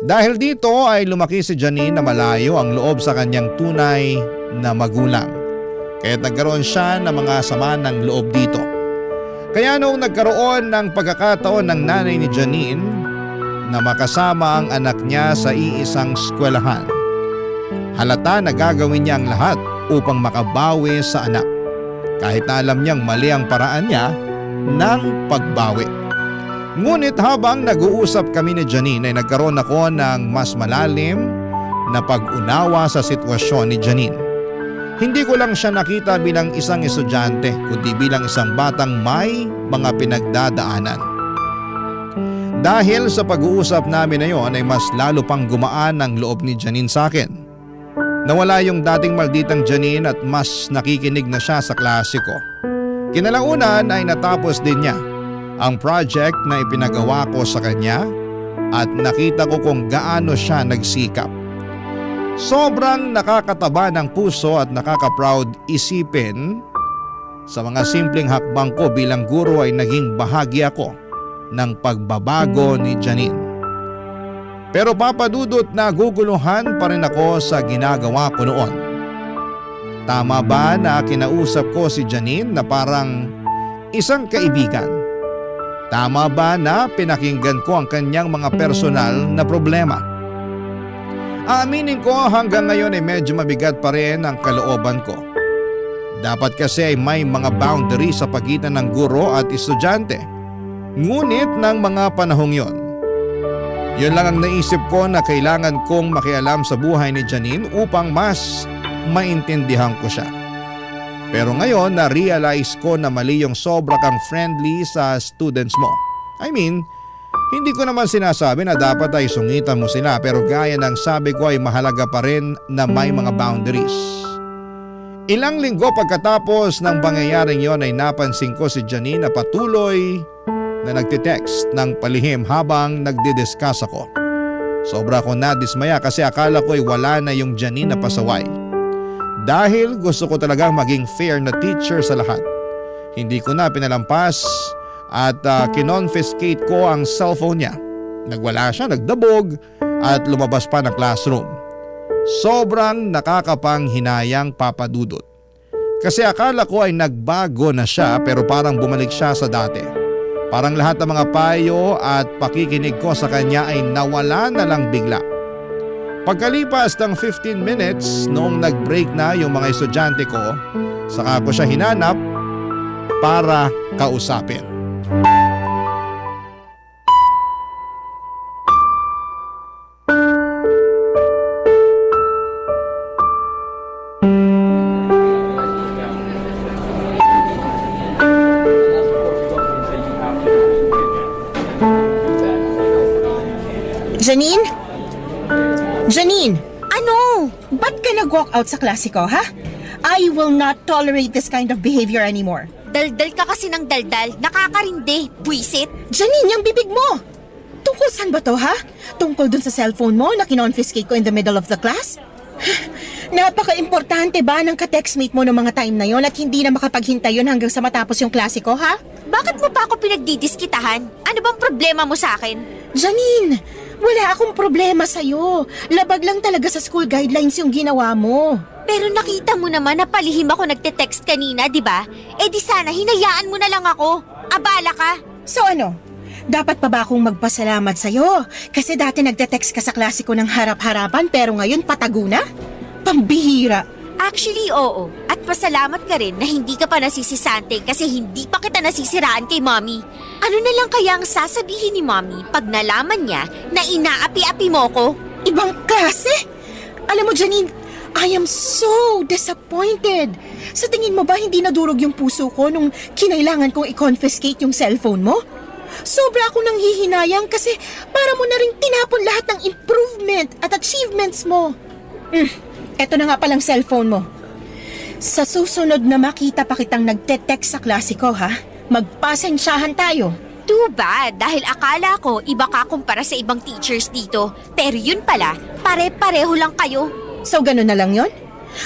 Dahil dito ay lumaki si Janine na malayo ang loob sa kanyang tunay na magulang. Kaya nagkaroon siya ng mga sama ng loob dito. Kaya noong nagkaroon ng pagkakataon ng nanay ni Janine na makasama ang anak niya sa iisang eskwelahan, halata na gagawin niya ang lahat upang makabawi sa anak. Kahit na alam niyang mali ang paraan niya ng pagbawi. Ngunit habang nag-uusap kami ni Janine ay nagkaroon ako ng mas malalim na pag-unawa sa sitwasyon ni Janine. Hindi ko lang siya nakita bilang isang estudyante kundi bilang isang batang may mga pinagdadaanan. Dahil sa pag-uusap namin na yon ay mas lalo pang gumaan ang loob ni Janine sa akin. Nawala yung dating malditang Janine at mas nakikinig na siya sa klase ko. Kinalaunan ay natapos din niya ang project na ipinagawa ko sa kanya at nakita ko kung gaano siya nagsikap. Sobrang nakakataba ng puso at nakaka-proud isipin sa mga simpleng hakbang ko bilang guro ay naging bahagi ako ng pagbabago ni Janine. Pero papadudot na guguluhan pa rin ako sa ginagawa ko noon. Tama ba na kinausap ko si Janine na parang isang kaibigan? Tama ba na pinakinggan ko ang kanyang mga personal na problema? Aaminin ko hanggang ngayon ay medyo mabigat pa rin ang kalooban ko. Dapat kasi ay may mga boundary sa pagitan ng guro at estudyante. Ngunit ng mga panahong yon, yun lang ang naisip ko na kailangan kong makialam sa buhay ni Janine upang mas maintindihan ko siya. Pero ngayon na-realize ko na mali yung sobra kang friendly sa students mo. I mean, hindi ko naman sinasabi na dapat ay sungitan mo sila pero gaya ng sabi ko ay mahalaga pa rin na may mga boundaries. Ilang linggo pagkatapos ng pangyayaring yon ay napansin ko si Janine na patuloy na nagtitext ng palihim habang nagdidiscuss ako. Sobra akong nadismaya kasi akala ko ay wala na yung Janine na pasaway. Dahil gusto ko talagang maging fair na teacher sa lahat. Hindi ko na pinalampas at kinonfiscate ko ang cellphone niya. Nagwala siya, nagdabog at lumabas pa ng classroom. Sobrang nakakapanghinayang Papa Dudut. Kasi akala ko ay nagbago na siya pero parang bumalik siya sa dati. Parang lahat ng mga payo at pakikinig ko sa kanya ay nawala na lang bigla. Pagkalipas ng 15 minutes noong nag-break na yung mga estudyante ko, saka ko siya hinanap para kausapin. Janine? Janine! Ano? Ba't ka nag-walk out sa klase ko, ha? I will not tolerate this kind of behavior anymore. Daldal ka kasi ng daldal. Nakakarindi. Buisit. Janine, yung bibig mo! Tungkol saan ba to, ha? Tungkol dun sa cellphone mo na kinonfiscate ko in the middle of the class? Napaka-importante ba ng ka-textmate mo noong mga time na yon at hindi na makapaghintay yun hanggang sa matapos yung klase ko, ha? Bakit mo pa ako pinagdidiskitahan? Ano bang problema mo sa akin? Janine, wala akong problema sa'yo. Labag lang talaga sa school guidelines yung ginawa mo. Pero nakita mo naman na palihim ako nagte-text kanina, di ba? Eh di sana hinayaan mo na lang ako. Abala ka. So ano? Dapat pa ba akong magpasalamat sa'yo? Kasi dati nagte-text ka sa klase ko ng harap-harapan pero ngayon patago na? Pambihira. Actually, oo. At pasalamat ka rin na hindi ka pa nasisisante kasi hindi pa kita nasisiraan kay Mommy. Ano na lang kaya ang sasabihin ni Mommy pag nalaman niya na inaapi-api mo ko? Ibang klase? Alam mo, Janine, I am so disappointed. Sa tingin mo ba hindi nadurog yung puso ko nung kinailangan kong i-confiscate yung cellphone mo? Sobra akong nanghihinayang kasi para mo na rin tinapon lahat ng improvement at achievements mo. Eto na nga palang cellphone mo. Sa susunod na makita pa kitang nagte-text sa klase ko, ha? Magpasensyahan tayo. Too bad dahil akala ko iba ka kumpara sa ibang teachers dito. Pero yun pala, pare-pareho lang kayo. So ganun na lang yon?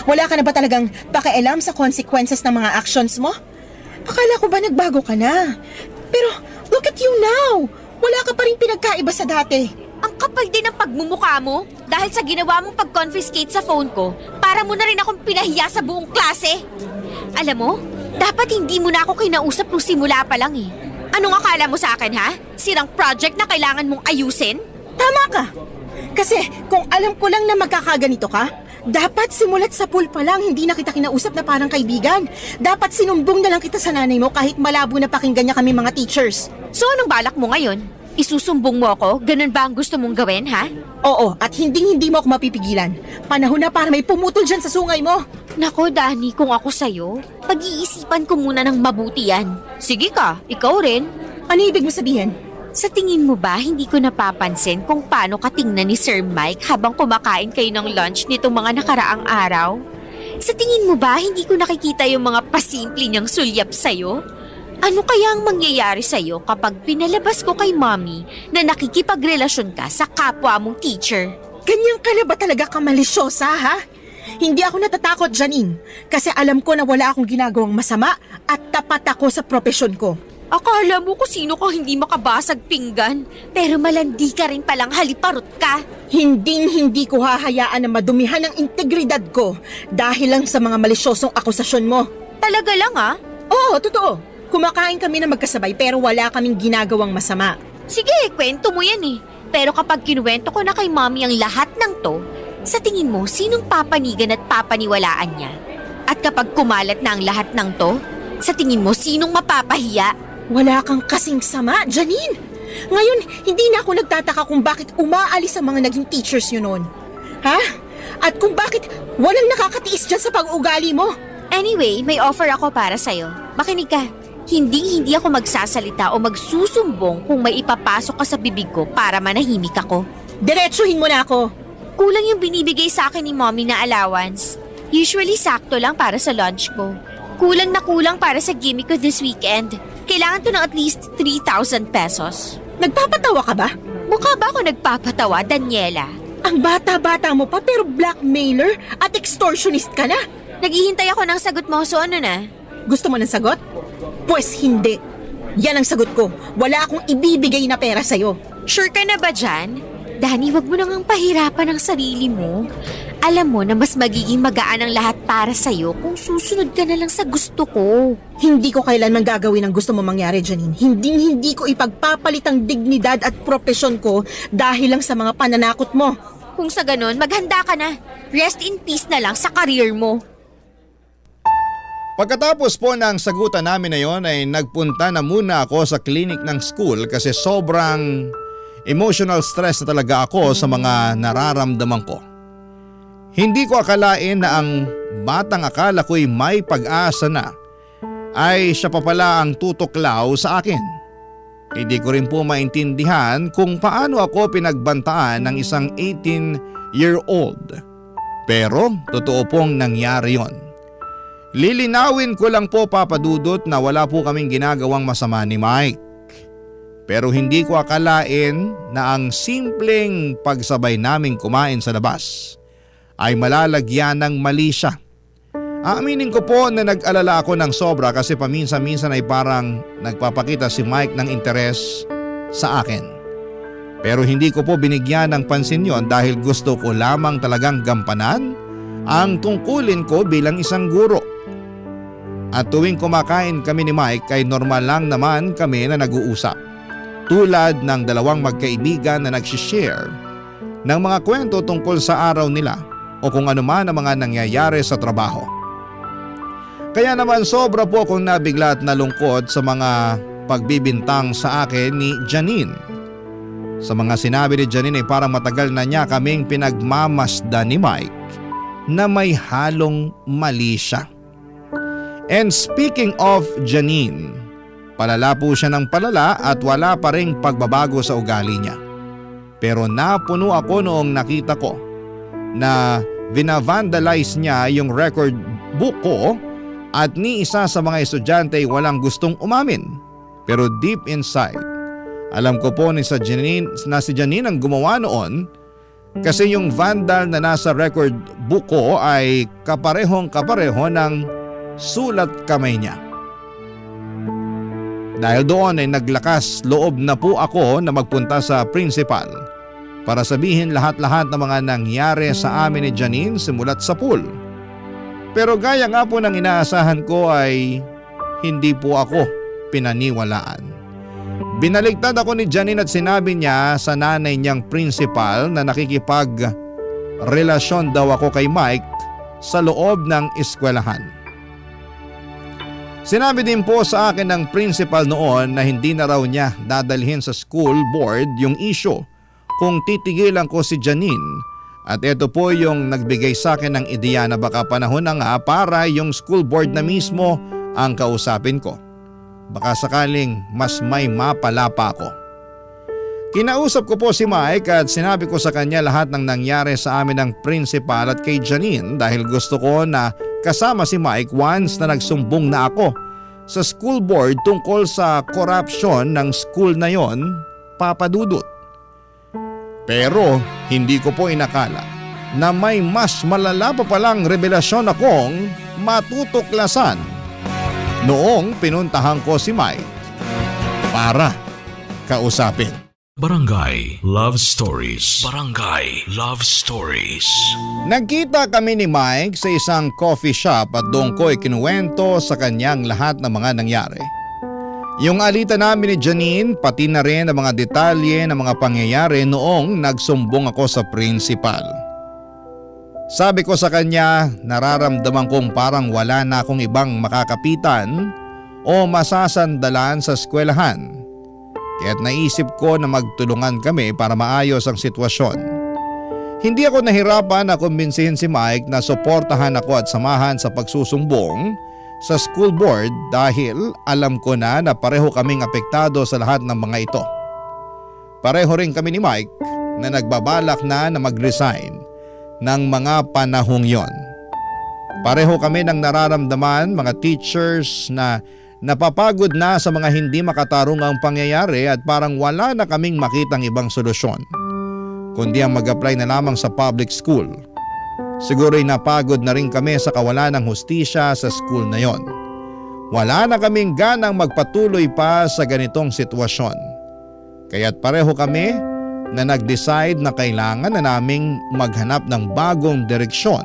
Wala ka na ba talagang pakialam sa consequences ng mga actions mo? Akala ko ba nagbago ka na? Pero look at you now! Wala ka pa rin pinagkaiba sa dati. Ang kapal din ng pagmumukha mo dahil sa ginawa mong pag-confiscate sa phone ko, para mo na rin akong pinahiya sa buong klase. Alam mo, dapat hindi mo na ako kinausap nung simula pa lang eh. Anong akala mo sa akin, ha? Sirang project na kailangan mong ayusin? Tama ka! Kasi kung alam ko lang na magkakaganito ka, dapat simulat sa pool pa lang hindi na kita kinausap na parang kaibigan. Dapat sinumbong na lang kita sa nanay mo kahit malabo na pakinggan niya kami mga teachers. So anong balak mo ngayon? Isusumbong mo ako? Ganun ba ang gusto mong gawin, ha? Oo, at hindi mo ako mapipigilan. Panahon na para may pumutol dyan sa sungay mo. Nako, Dani, kung ako sa'yo, pag-iisipan ko muna ng mabuti yan. Sige ka, ikaw rin. Ano ibig mo sabihin? Sa tingin mo ba hindi ko napapansin kung paano ka tingnan ni Sir Mike habang kumakain kayo ng lunch nitong mga nakaraang araw? Sa tingin mo ba hindi ko nakikita yung mga pasimple niyang sulyap sa'yo? Ano kaya ang mangyayari sa'yo kapag pinalabas ko kay Mommy na nakikipagrelasyon ka sa kapwa mong teacher? Ganyan ka na ba talaga kamalisyosa, ha? Hindi ako natatakot, Janine, kasi alam ko na wala akong ginagawang masama at tapat ako sa propesyon ko. Akala mo kung sino kang hindi makabasag pinggan, pero malandi ka rin palang haliparot ka. Hindi ko hahayaan na madumihan ang integridad ko dahil lang sa mga malisyosong akusasyon mo. Talaga lang, ah? Oo, totoo. Kumakain kami na magkasabay pero wala kaming ginagawang masama. Sige, kwento mo yan eh. Pero kapag kinuwento ko na kay Mommy ang lahat ng to, sa tingin mo, sinong papanigan at papaniwalaan niya? At kapag kumalat na ang lahat ng to, sa tingin mo, sinong mapapahiya? Wala kang kasing sama, Janine. Ngayon, hindi na ako nagtataka kung bakit umaalis ang mga naging teachers nyo noon. Ha? At kung bakit walang nakakatiis dyan sa pag-uugali mo. Anyway, may offer ako para sa'yo. Makinig ka. Hindi ako magsasalita o magsusumbong kung may ipapasok ka sa bibig ko para manahimik ako. Diretsuhin mo na ako. Kulang yung binibigay sa akin ni Mommy na allowance. Usually sakto lang para sa lunch ko. Kulang na kulang para sa gimmick ko this weekend. Kailangan ko ng at least 3,000 pesos. Nagpapatawa ka ba? Mukha ba ako nagpapatawa, Daniela? Ang bata-bata mo pa pero blackmailer at extortionist ka na. Naghihintay ako ng sagot mo, so ano na? Gusto mo ng sagot? Pues hindi. Yan ang sagot ko. Wala akong ibibigay na pera sa'yo. Sure ka na ba dyan? Dani, wag mo nang pahirapan ang sarili mo. Alam mo na mas magiging magaan ang lahat para sa'yo kung susunod ka na lang sa gusto ko. Hindi ko kailanman gagawin ang gusto mo mangyari, Janine. Hindi ko ipagpapalit ang dignidad at propesyon ko dahil lang sa mga pananakot mo. Kung sa ganun, maghanda ka na. Rest in peace na lang sa career mo. Pagkatapos po ng sagutan namin na yon ay nagpunta na muna ako sa clinic ng school kasi sobrang emotional stress na talaga ako sa mga nararamdaman ko. Hindi ko akalain na ang batang akala ko'y may pag-asa na ay siya pa pala ang tutuklaw sa akin. Hindi ko rin po maintindihan kung paano ako pinagbantaan ng isang 18-year-old. Pero totoo pong nangyari yon. Lilinawin ko lang po, Papa Dudut, na wala po kaming ginagawang masama ni Mike. Pero hindi ko akalain na ang simpleng pagsabay naming kumain sa labas ay malalagyan ng mali siya. Aaminin ko po na nag-alala ako ng sobra kasi paminsan-minsan ay parang nagpapakita si Mike ng interes sa akin. Pero hindi ko po binigyan ng pansin yon dahil gusto ko lamang talagang gampanan ang tungkulin ko bilang isang guro. At tuwing kumakain kami ni Mike ay normal lang naman kami na nag-uusap. Tulad ng dalawang magkaibigan na nagsishare ng mga kwento tungkol sa araw nila o kung ano man ang mga nangyayari sa trabaho. Kaya naman sobra po akong nabigla at nalungkot sa mga pagbibintang sa akin ni Janine. Sa mga sinabi ni Janine ay parang matagal na niya kaming pinagmamasdan ni Mike na may halong mali siya. And speaking of Janine, palala po siya ng palala at wala pa ring pagbabago sa ugali niya. Pero napuno ako noong nakita ko na vinavandalize niya yung record book ko at ni isa sa mga estudyante ay walang gustong umamin. Pero deep inside, alam ko po na si Janine ang gumawa noon kasi yung vandal na nasa record book ko ay kaparehong-kapareho ng sulat kamay niya. Dahil doon ay naglakas loob na po ako na magpunta sa principal para sabihin lahat-lahat ng mga nangyari sa amin ni Janine simulat sa pool. Pero gaya nga po ng inaasahan ko ay hindi po ako pinaniwalaan. Binaligtad ako ni Janine at sinabi niya sa nanay niyang principal na nakikipag-relasyon daw ako kay Mike sa loob ng eskwelahan. Sinabi din po sa akin ng principal noon na hindi na raw niya dadalhin sa school board yung issue kung titigilan ko si Janine. At ito po yung nagbigay sa akin ng ideya na baka panahon na nga para yung school board na mismo ang kausapin ko. Baka sakaling mas may mapala pa ako. Kinausap ko po si Mike at sinabi ko sa kanya lahat ng nangyari sa amin ng principal at kay Janine dahil gusto ko na kasama si Mike once na nagsumbong na ako sa school board tungkol sa corruption ng school na yon, Papa Dudut. Pero hindi ko po inakala na may mas malala pa palang revelasyon akong matutuklasan noong pinuntahan ko si Mike para kausapin. Barangay Love Stories. Barangay Love Stories. Nagkita kami ni Mike sa isang coffee shop at doon ko ikinuwento sa kanyang lahat ng mga nangyari. Yung alita namin ni Janine pati na rin ang mga detalye ng mga pangyayari noong nagsumbong ako sa principal. Sabi ko sa kanya nararamdaman kong parang wala na akong ibang makakapitan o masasandalan sa eskwelahan. Kaya't naisip ko na magtulungan kami para maayos ang sitwasyon. Hindi ako nahirapan na kumbinsihin si Mike na suportahan ako at samahan sa pagsusumbong sa school board dahil alam ko na pareho kaming apektado sa lahat ng mga ito. Pareho rin kami ni Mike na nagbabalak na mag-resign ng mga panahong yon. Pareho kami ng nararamdaman mga teachers na napapagod na sa mga hindi makatarungang pangyayari at parang wala na kaming makitang ibang solusyon kundi ang mag-apply na lamang sa public school. Siguro'y napagod na rin kami sa kawalan ng hustisya sa school na yon. Wala na kaming ganang magpatuloy pa sa ganitong sitwasyon. Kaya't pareho kami na nag-decide na kailangan na naming maghanap ng bagong direksyon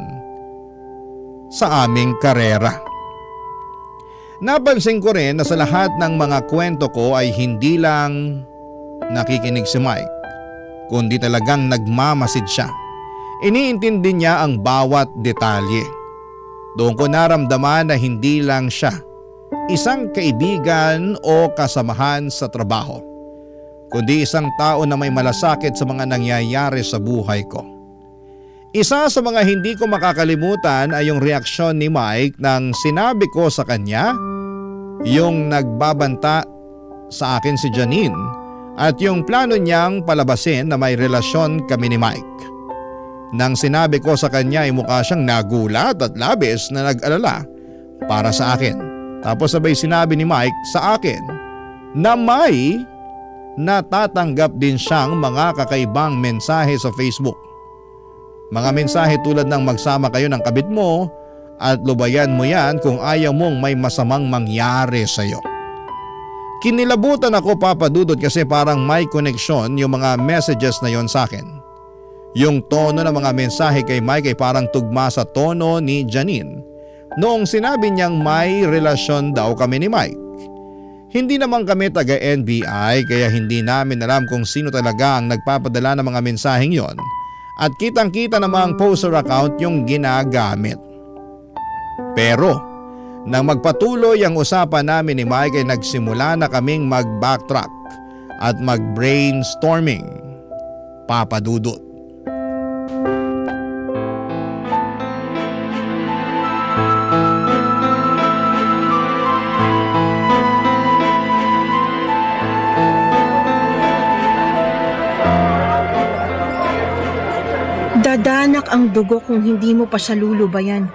sa aming karera. Napansin ko rin na sa lahat ng mga kwento ko ay hindi lang nakikinig si Mike, kundi talagang nagmamasid siya. Iniintindi niya ang bawat detalye. Doon ko naramdaman na hindi lang siya isang kaibigan o kasamahan sa trabaho, kundi isang tao na may malasakit sa mga nangyayari sa buhay ko. Isa sa mga hindi ko makakalimutan ay yung reaksyon ni Mike nang sinabi ko sa kanya yung nagbabanta sa akin si Janine at yung plano niyang palabasin na may relasyon kami ni Mike. Nang sinabi ko sa kanya ay mukha siyang nagulat at labis na nag-alala para sa akin. Tapos sabay sinabi ni Mike sa akin na may natatanggap din siyang mga kakaibang mensahe sa Facebook. Mga mensahe tulad ng magsama kayo ng kabit mo at lubayan mo yan kung ayaw mong may masamang mangyari sa iyo. Kinilabutan ako, Papa Dudut, kasi parang may koneksyon yung mga messages na yon sa akin. Yung tono ng mga mensahe kay Mike ay parang tugma sa tono ni Janine noong sinabi niyang may relasyon daw kami ni Mike. Hindi naman kami taga-NBI kaya hindi namin alam kung sino talaga ang nagpapadala ng mga mensaheng yon at kitang-kita namang poster account yung ginagamit. Pero nang magpatuloy ang usapan namin ni Mike ay nagsimula na kaming mag-backtrack at mag-brainstorming, Papa Dudut. Dadanak ang dugo kung hindi mo pa siya lulubayan.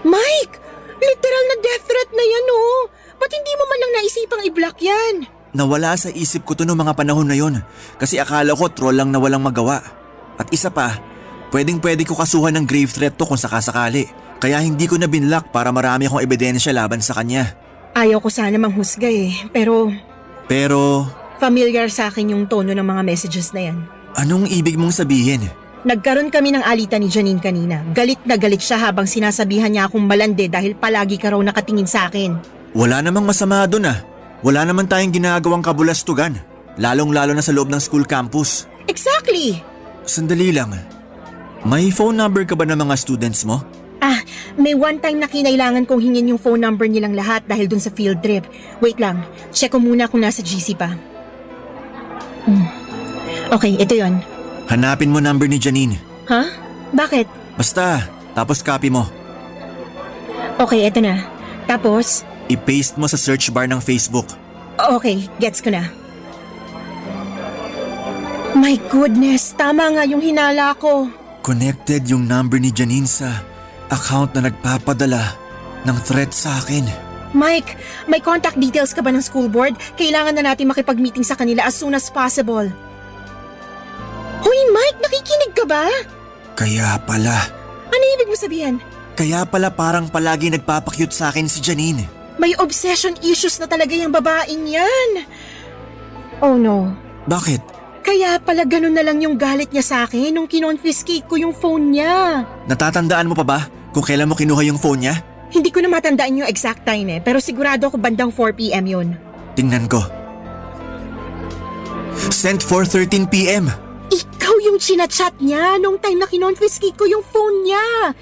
Mike! Literal na death threat na yan oh! Ba't hindi mo man lang naisipang i-block yan? Nawala sa isip ko to noong mga panahon na yon kasi akala ko troll lang na walang magawa. At isa pa, pwede ko kasuhan ng grave threat to kung sakasakali. Kaya hindi ko na binlock para marami akong ebidensya laban sa kanya. Ayaw ko sana manghusga pero… Familiar sa akin yung tono ng mga messages na yan. Anong ibig mong sabihin? Nagkaroon kami ng alitan ni Janine kanina. Galit na galit siya habang sinasabihan niya akong malandi dahil palagi ka raw nakatingin sa akin. Wala namang masama doon ah. Wala naman tayong ginagawang kabulastugan. Lalong-lalo na sa loob ng school campus. Exactly! Sandali lang. May phone number ka ba ng mga students mo? May one time na kinailangan kong hingin yung phone number nilang lahat dahil dun sa field trip. Wait lang, check ko muna kung nasa GC pa. Okay, ito yon. Hanapin mo number ni Janine. Ha? Bakit? Basta, tapos copy mo. Okay, ito na. Tapos? I-paste mo sa search bar ng Facebook. Okay, gets ko na. My goodness, tama nga yung hinala ko. Connected yung number ni Janine sa account na nagpapadala ng threat sa akin. Mike, may contact details ka ba ng school board? Kailangan na natin makipag-meeting sa kanila as soon as possible. Hoy Mike, nakikinig ka ba? Kaya pala. Ano ibig mo sabihin? Kaya pala parang palagi nagpapakyut sa akin si Janine. May obsession issues na talaga yung babaeng yan. Oh no. Bakit? Kaya pala ganun na lang yung galit niya sa akin nung kinonfiscate ko yung phone niya. Natatandaan mo pa ba kung kailan mo kinuha yung phone niya? Hindi ko na matandaan yung exact time pero sigurado ako bandang 4 p.m. yun. Tingnan ko. Sent 4:13 p.m. Ikaw yung chinachat niya nung time na kinonfiscate ko yung phone niya.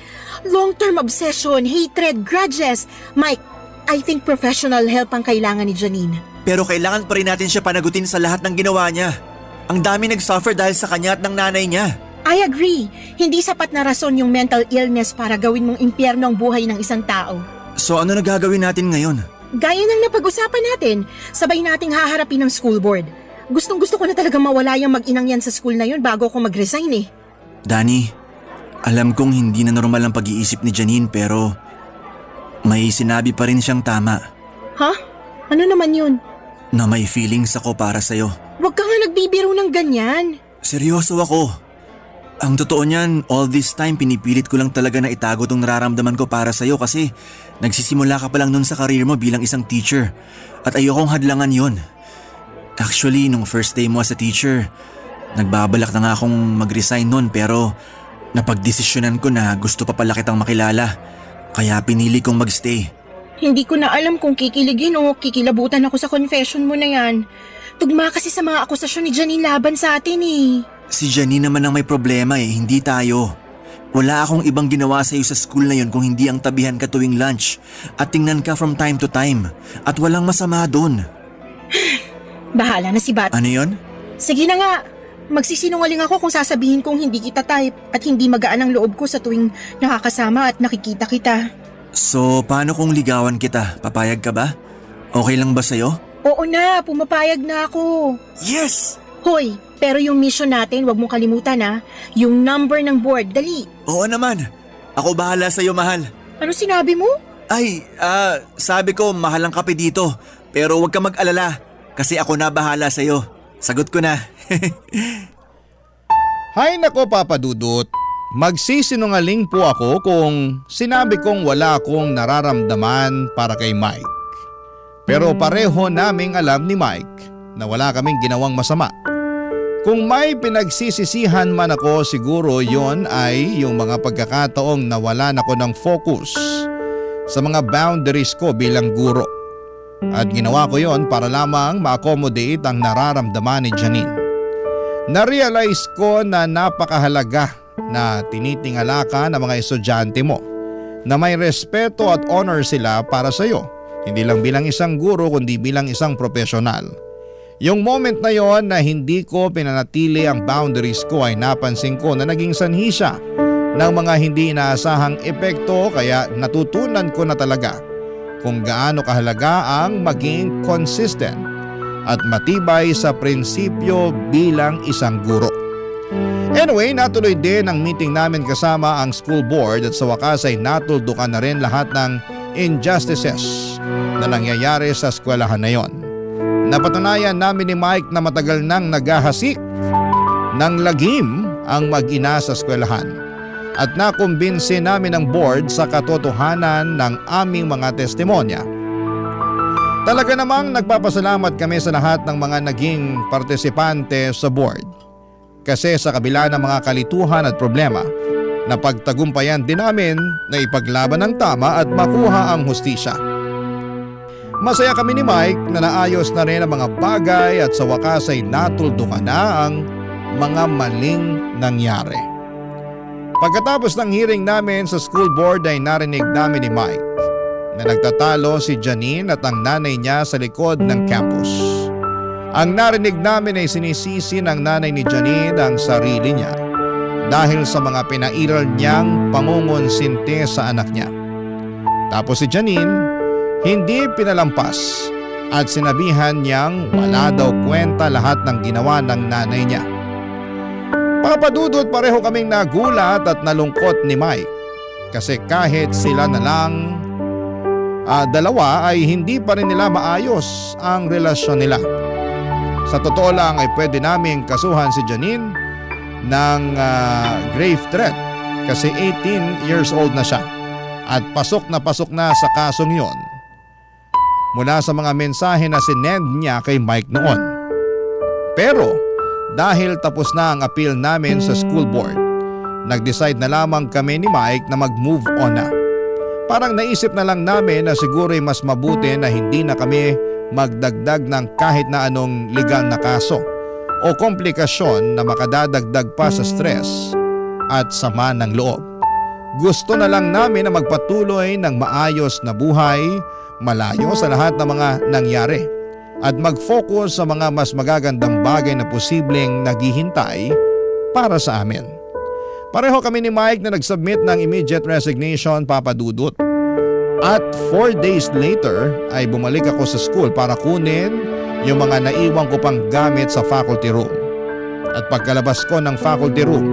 Long-term obsession, hatred, grudges. Mike, I think professional help ang kailangan ni Janine. Pero kailangan pa rin natin siya panagutin sa lahat ng ginawa niya. Ang dami nag-suffer dahil sa kanya at ng nanay niya. I agree. Hindi sapat na rason yung mental illness para gawin mong impyerno ang buhay ng isang tao. So ano na gagawin natin ngayon? Gaya ng napag-usapan natin, sabay nating haharapin ng school board. Gustong-gusto ko na talaga mawala yung mag-inang yan sa school na yun bago ako mag-resign eh. Dani, alam kong hindi na normal ang pag-iisip ni Janine pero may sinabi pa rin siyang tama. Ha? Ano naman yun? Na may feelings ako para sa'yo. Huwag ka nga nagbibiro ng ganyan. Seryoso ako. Ang totoo niyan, all this time pinipilit ko lang talaga na itago tong nararamdaman ko para sa'yo kasi nagsisimula ka pa lang nun sa career mo bilang isang teacher at ayokong hadlangan yon. Actually, nung first day mo as a teacher, nagbabalak na nga akong mag-resign nun pero napagdesisyonan ko na gusto pa pala kitang makilala kaya pinili kong magstay. Hindi ko na alam kung kikiligin o kikilabutan ako sa confession mo na yan. Tugma kasi sa mga akusasyon ni Janine laban sa atin eh. Si Janine naman ang may problema eh, hindi tayo. Wala akong ibang ginawa sa'yo sa school na yun kung hindi ang tabihan ka tuwing lunch at tingnan ka from time to time at walang masama dun. Bahala na si Bat. Ano yun? Sige na nga. Magsisinungaling ako kung sasabihin kong hindi kita type at hindi magaan ang loob ko sa tuwing nakakasama at nakikita kita. So paano kung ligawan kita? Papayag ka ba? Okay lang ba sa'yo? Oo na, pumapayag na ako. Yes! Hoy, pero yung mission natin, wag mong kalimutan ha. Yung number ng board, dali. Oo naman. Ako bahala sa'yo, mahal. Ano sinabi mo? Ay, sabi ko mahal ang kape dito. Pero huwag ka mag-alala kasi ako na bahala sa'yo. Sagot ko na. Hay nako Papa Dudut, magsisinungaling po ako kung sinabi kong wala akong nararamdaman para kay Mike. Pero pareho naming alam ni Mike na wala kaming ginawang masama. Kung may pinagsisisihan man ako, siguro yon ay yung mga pagkakataong nawalan ako ng focus sa mga boundaries ko bilang guro. At ginawa ko yon para lamang ma-accommodate ang nararamdaman ni Janine. Na-realize ko na napakahalaga na tinitingala ka ng mga estudyante mo, na may respeto at honor sila para sa iyo, hindi lang bilang isang guro kundi bilang isang profesional. Yung moment na yon na hindi ko pinanatili ang boundaries ko ay napansin ko na naging sanhi siya ng mga hindi inaasahang epekto, kaya natutunan ko na talaga kung gaano kahalaga ang maging consistent at matibay sa prinsipyo bilang isang guro. Anyway, natuloy din ang meeting namin kasama ang school board at sa wakas ay natuldukan na rin lahat ng injustices na nangyayari sa eskwelahan na yon. Napatunayan namin ni Mike na matagal nang naghahasik ng lagim ang mag-ina sa eskwelahan at nakumbinsi namin ang board sa katotohanan ng aming mga testimonya. Talaga namang nagpapasalamat kami sa lahat ng mga naging partisipante sa board kasi sa kabila ng mga kalituhan at problema, napagtagumpayan din namin na ipaglaban ang tama at makuha ang hustisya. Masaya kami ni Mike na naayos na rin ang mga bagay at sa wakas ay natuldukan na ang mga maling nangyari. Pagkatapos ng hearing namin sa school board ay narinig namin ni Mike na nagtatalo si Janine at ang nanay niya sa likod ng campus. Ang narinig namin ay sinisisi ng nanay ni Janine ang sarili niya dahil sa mga pinairal niyang pangungonsinti sa anak niya. Tapos si Janine hindi pinalampas at sinabihan niyang wala daw kwenta lahat ng ginawa ng nanay niya. Papa Dudut, pareho kaming nagulat at nalungkot ni Mike kasi kahit sila na lang dalawa ay hindi pa rin nila maayos ang relasyon nila. Sa totoo lang ay pwede naming kasuhan si Janine ng grave threat kasi 18 years old na siya at pasok na sa kasong yon mula sa mga mensahe na sinend niya kay Mike noon. Pero dahil tapos na ang appeal namin sa school board, nag-decide na lamang kami ni Mike na mag-move on na. Parang naisip na lang namin na siguro ay mas mabuti na hindi na kami magdagdag ng kahit na anong legal na kaso o komplikasyon na makadadagdag pa sa stress at sama ng loob. Gusto na lang namin na magpatuloy ng maayos na buhay, malayo sa lahat ng mga nangyari at mag-focus sa mga mas magagandang bagay na posibleng naghihintay para sa amin. Pareho kami ni Mike na nag-submit ng immediate resignation, Papa Dudut. At 4 days later ay bumalik ako sa school para kunin yung mga naiwan ko pang gamit sa faculty room. At pagkalabas ko ng faculty room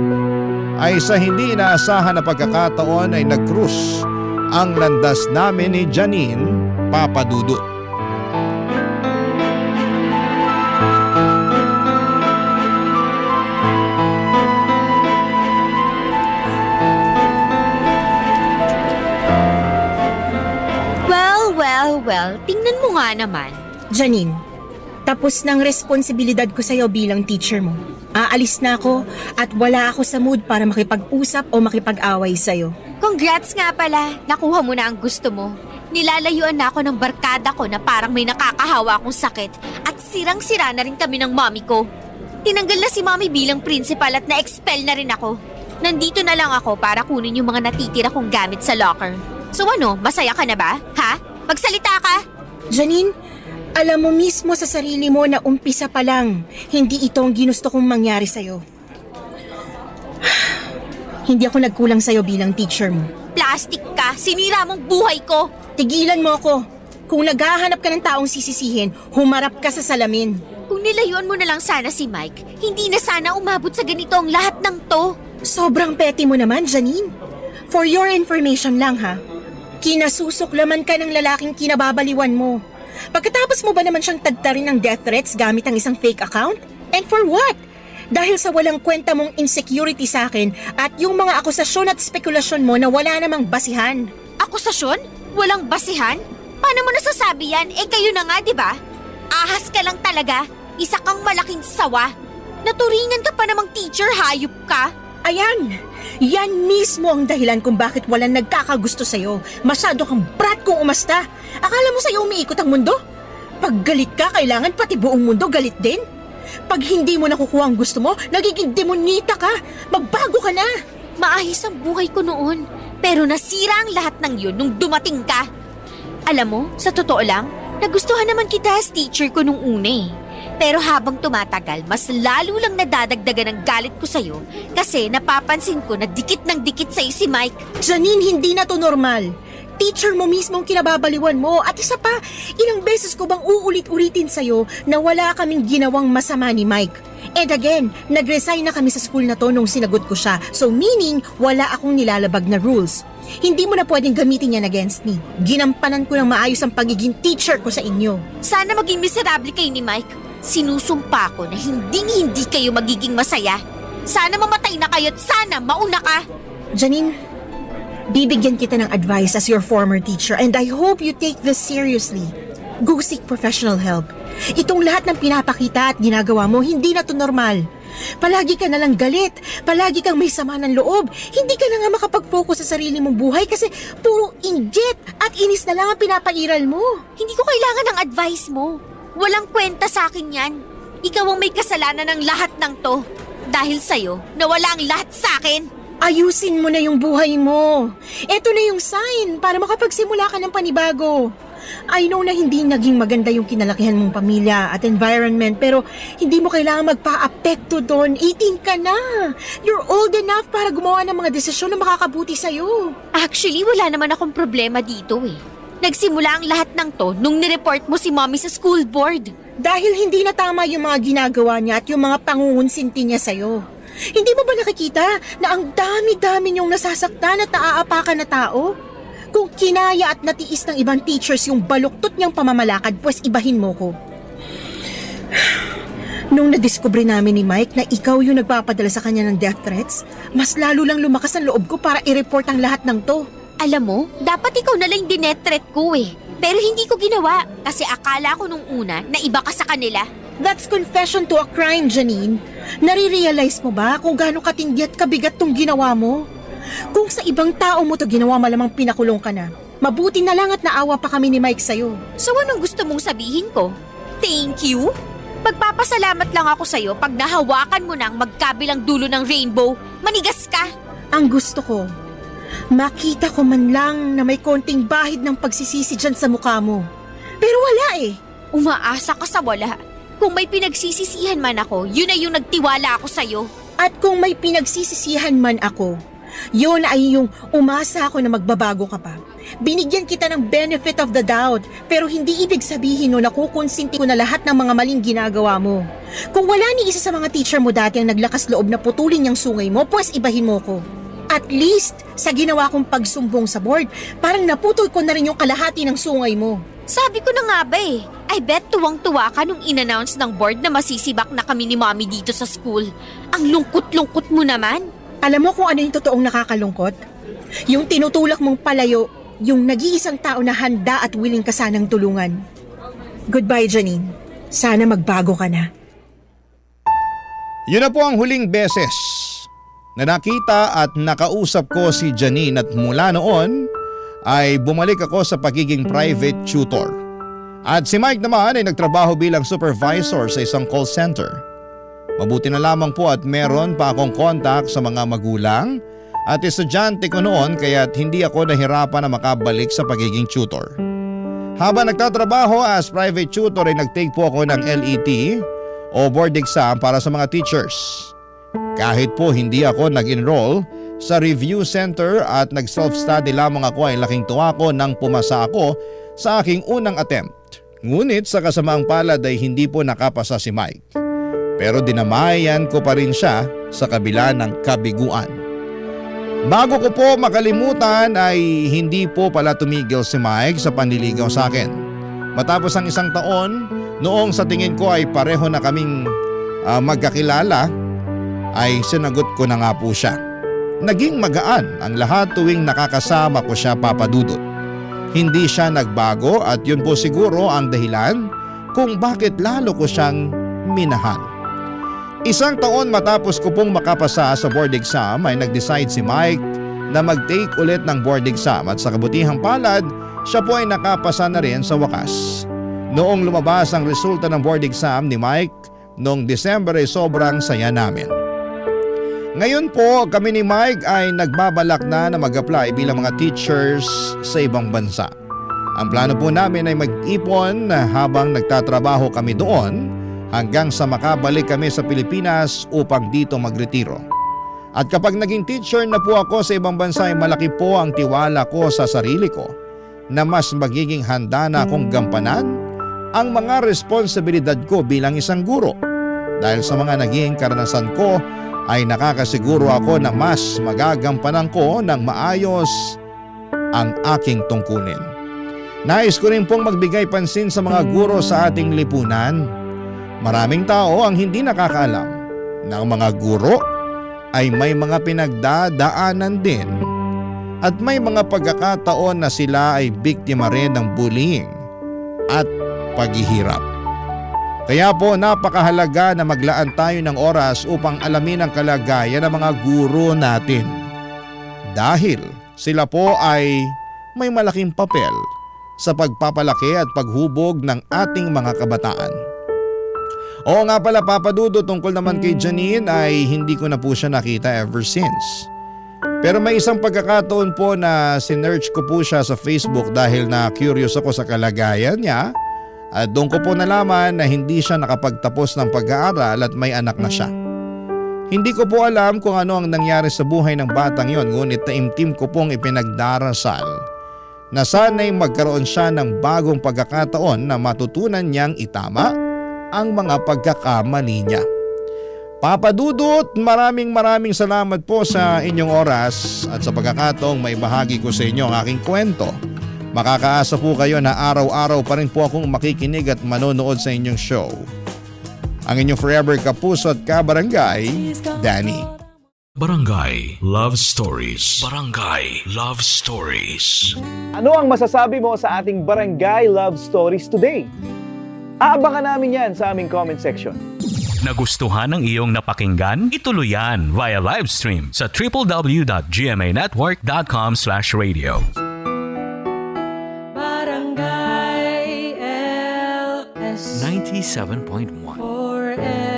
ay sa hindi inaasahan na pagkakataon ay nag-cruise ang landas namin ni Janine, Papa Dudut. Well, tingnan mo nga naman. Janine, tapos ng responsibilidad ko sa'yo bilang teacher mo. Aalis na ako at wala ako sa mood para makipag-usap o makipag-away sa'yo. Congrats nga pala, nakuha mo na ang gusto mo. Nilalayuan na ako ng barkada ko na parang may nakakahawa akong sakit at sirang-sira na rin kami ng mommy ko. Tinanggal na si mommy bilang principal at na-expel na rin ako. Nandito na lang ako para kunin yung mga natitira kong gamit sa locker. So ano, masaya ka na ba? Ha? Magsalita ka! Janine, alam mo mismo sa sarili mo na umpisa pa lang, hindi ito ang ginusto kong mangyari sa'yo. Hindi ako nagkulang sa'yo bilang teacher mo. Plastic ka! Sinira mong buhay ko! Tigilan mo ako! Kung naghahanap ka ng taong sisisihin, humarap ka sa salamin. Kung nilayuan mo na lang sana si Mike, hindi na sana umabot sa ganito ang lahat ng to. Sobrang petty mo naman, Janine. For your information lang ha, kinasusuklaman ka ng lalaking kinababaliwan mo. Pagkatapos mo ba naman siyang tagtarin ng death threats gamit ang isang fake account? And for what? Dahil sa walang kwenta mong insecurity sa akin at yung mga akusasyon at spekulasyon mo na wala namang basihan. Akusasyon? Walang basihan? Paano mo nasasabi yan? Eh kayo na nga, di ba? Ahas ka lang talaga. Isa kang malaking sawa. Naturingan ka pa namang teacher, hayop ka. Ayan! Yan mismo ang dahilan kung bakit walang nagkakagusto sa'yo. Masyado kang brat kung umasta. Akala mo sa'yo umiikot ang mundo? Pag galit ka, kailangan pati buong mundo galit din. Pag hindi mo nakukuha ang gusto mo, nagiging demonita ka. Magbago ka na. Maayos ang buhay ko noon. Pero nasira ang lahat ng yun nung dumating ka. Alam mo, sa totoo lang, nagustuhan naman kita as teacher ko nung una eh. Pero habang tumatagal, mas lalo lang nadadagdagan ang galit ko sa'yo kasi napapansin ko na dikit ng dikit sa'yo si Mike. Janine, hindi na to normal. Teacher mo mismo ang kinababaliwan mo at isa pa, ilang beses ko bang uulit-ulitin sa'yo na wala kaming ginawang masama ni Mike. And again, nag-resign na kami sa school na to nung sinagot ko siya. So meaning, wala akong nilalabag na rules. Hindi mo na pwedeng gamitin yan against me. Ginampanan ko ng maayos ang pagiging teacher ko sa inyo. Sana maging miserable kayo ni Mike. Sinusumpa ko na hindi kayo magiging masaya. Sana mamatay na kayo at sana mauna ka. Janine, bibigyan kita ng advice as your former teacher and I hope you take this seriously. Go seek professional help. Itong lahat ng pinapakita at ginagawa mo, hindi na to normal. Palagi ka nalang galit, palagi kang may sama ng loob. Hindi ka na nga makapag-focus sa sarili mong buhay kasi puro inggit at inis na lang ang pinapairal mo. Hindi ko kailangan ng advice mo. Walang kwenta sa akin yan. Ikaw ang may kasalanan ng lahat ng to. Dahil sa'yo, nawala ang lahat sa akin. Ayusin mo na yung buhay mo. Ito na yung sign para makapagsimula ka ng panibago. I know na hindi naging maganda yung kinalakihan mong pamilya at environment pero hindi mo kailangan magpa-apekto doon. 18 ka na. You're old enough para gumawa ng mga desisyon na makakabuti sa'yo. Actually, wala naman akong problema dito eh. Nagsimula ang lahat ng to nung nireport mo si mommy sa school board. Dahil hindi na tama yung mga ginagawa niya at yung mga pangungunsinti niya sa'yo. Hindi mo ba nakikita na ang dami-dami niyong nasasaktan at naaapakan na tao? Kung kinaya at natiis ng ibang teachers yung baluktot niyang pamamalakad, pues ibahin mo ko. Nung nadiskubre namin ni Mike na ikaw yung nagpapadala sa kanya ng death threats, mas lalo lang lumakas ang loob ko para i-report ang lahat ng to. Alam mo, dapat ikaw na lang dinetret ko eh. Pero hindi ko ginawa kasi akala ko nung una na iba ka sa kanila. That's confession to a crime, Janine. Nare-realize mo ba kung gaano katindi at kabigat tong ginawa mo? Kung sa ibang tao mo to ginawa, malamang pinakulong ka na. Mabuti na lang at naawa pa kami ni Mike sa'yo. So anong gusto mong sabihin ko? Thank you? Magpapasalamat lang ako sa'yo pag nahawakan mo ng magkabilang dulo ng rainbow. Manigas ka! Ang gusto ko, makita ko man lang na may konting bahid ng pagsisisi dyan sa mukha mo. Pero wala eh. Umaasa ka sa wala. Kung may pinagsisisihan man ako, yun ay yung nagtiwala ako sa'yo. At kung may pinagsisisihan man ako, yun ay yung umasa ako na magbabago ka pa. Binigyan kita ng benefit of the doubt, pero hindi ibig sabihin no nakukonsinti ko na lahat ng mga maling ginagawa mo. Kung wala ni isa sa mga teacher mo dati ang naglakas loob na putulin yung sungay mo, pues ibahin mo ko. At least, sa ginawa kong pagsumbong sa board, parang naputol ko na rin yung kalahati ng sungay mo. Sabi ko na nga ba eh, I bet tuwang-tuwa ka nung in-announce ng board na masisibak na kami ni Mommy dito sa school. Ang lungkot-lungkot mo naman. Alam mo kung ano yung totoong nakakalungkot? Yung tinutulak mong palayo, yung nag-iisang tao na handa at willing ka sanang tulungan. Goodbye, Janine. Sana magbago ka na. Yun na po ang huling beses na nakita at nakausap ko si Janine at mula noon ay bumalik ako sa pagiging private tutor. At si Mike naman ay nagtrabaho bilang supervisor sa isang call center. Mabuti na lamang po at meron pa akong contact sa mga magulang at estudyante ko noon kaya't hindi ako nahirapan na makabalik sa pagiging tutor. Habang nagtatrabaho as private tutor ay nagtake po ako ng LET o board exam para sa mga teachers. Kahit po hindi ako nag-enroll sa review center at nag-self-study lamang ako ay laking tuwa ko nang pumasa ako sa aking unang attempt. Ngunit sa kasamaang palad ay hindi po nakapasa si Mike. Pero dinamayan ko pa rin siya sa kabila ng kabiguan. Bago ko po makalimutan ay hindi po pala tumigil si Mike sa panliligaw sa akin. Matapos ang isang taon, noong sa tingin ko ay pareho na kaming magkakilala, ay sinagot ko na nga po siya. Naging magaan ang lahat tuwing nakakasama ko siya, Papa Dudut. Hindi siya nagbago at yun po siguro ang dahilan kung bakit lalo ko siyang minahal. Isang taon matapos ko pong makapasa sa board exam ay nag-decide si Mike na mag-take ulit ng board exam at sa kabutihang palad, siya po ay nakapasa na rin sa wakas. Noong lumabas ang resulta ng board exam ni Mike noong December ay sobrang saya namin. Ngayon po kami ni Mike ay nagbabalak na mag-apply bilang mga teachers sa ibang bansa. Ang plano po namin ay mag-ipon habang nagtatrabaho kami doon hanggang sa makabalik kami sa Pilipinas upang dito magretiro. At kapag naging teacher na po ako sa ibang bansa ay malaki po ang tiwala ko sa sarili ko na mas magiging handa na akong gampanan ang mga responsibilidad ko bilang isang guro. Dahil sa mga naging karanasan ko ay nakakasiguro ako na mas magagampanan ko ng maayos ang aking tungkulin. Nais ko rin pong magbigay pansin sa mga guro sa ating lipunan. Maraming tao ang hindi nakakaalam na ang mga guro ay may mga pinagdadaanan din at may mga pagkakataon na sila ay biktima rin ng bullying at paghihirap. Kaya po napakahalaga na maglaan tayo ng oras upang alamin ang kalagayan ng mga guro natin. Dahil sila po ay may malaking papel sa pagpapalaki at paghubog ng ating mga kabataan. Oo nga pala, Papa Dudo, tungkol naman kay Janine ay hindi ko na po siya nakita ever since. Pero may isang pagkakataon po na sinearch ko po siya sa Facebook dahil na curious ako sa kalagayan niya. At doon ko po nalaman na hindi siya nakapagtapos ng pag-aaral at may anak na siya. Hindi ko po alam kung ano ang nangyari sa buhay ng batang yon, ngunit taimtim ko pong ipinagdarasal na sana'y magkaroon siya ng bagong pagkakataon na matutunan niyang itama ang mga pagkakamali niya. Papa Dudut, maraming salamat po sa inyong oras at sa pagkakataong may bahagi ko sa inyo ang aking kwento. Makakaasa po kayo na araw-araw pa rin po akong makikinig at manonood sa inyong show. Ang inyong forever kapuso at kabarangay, Danny. Barangay Love Stories. Barangay Love Stories. Ano ang masasabi mo sa ating Barangay Love Stories today? Aabangan namin yan sa aming comment section. Nagustuhan ng iyong napakinggan? Ituloy yan via live stream sa www.gmanetwork.com/radio. Barangay LS 97.1 forever.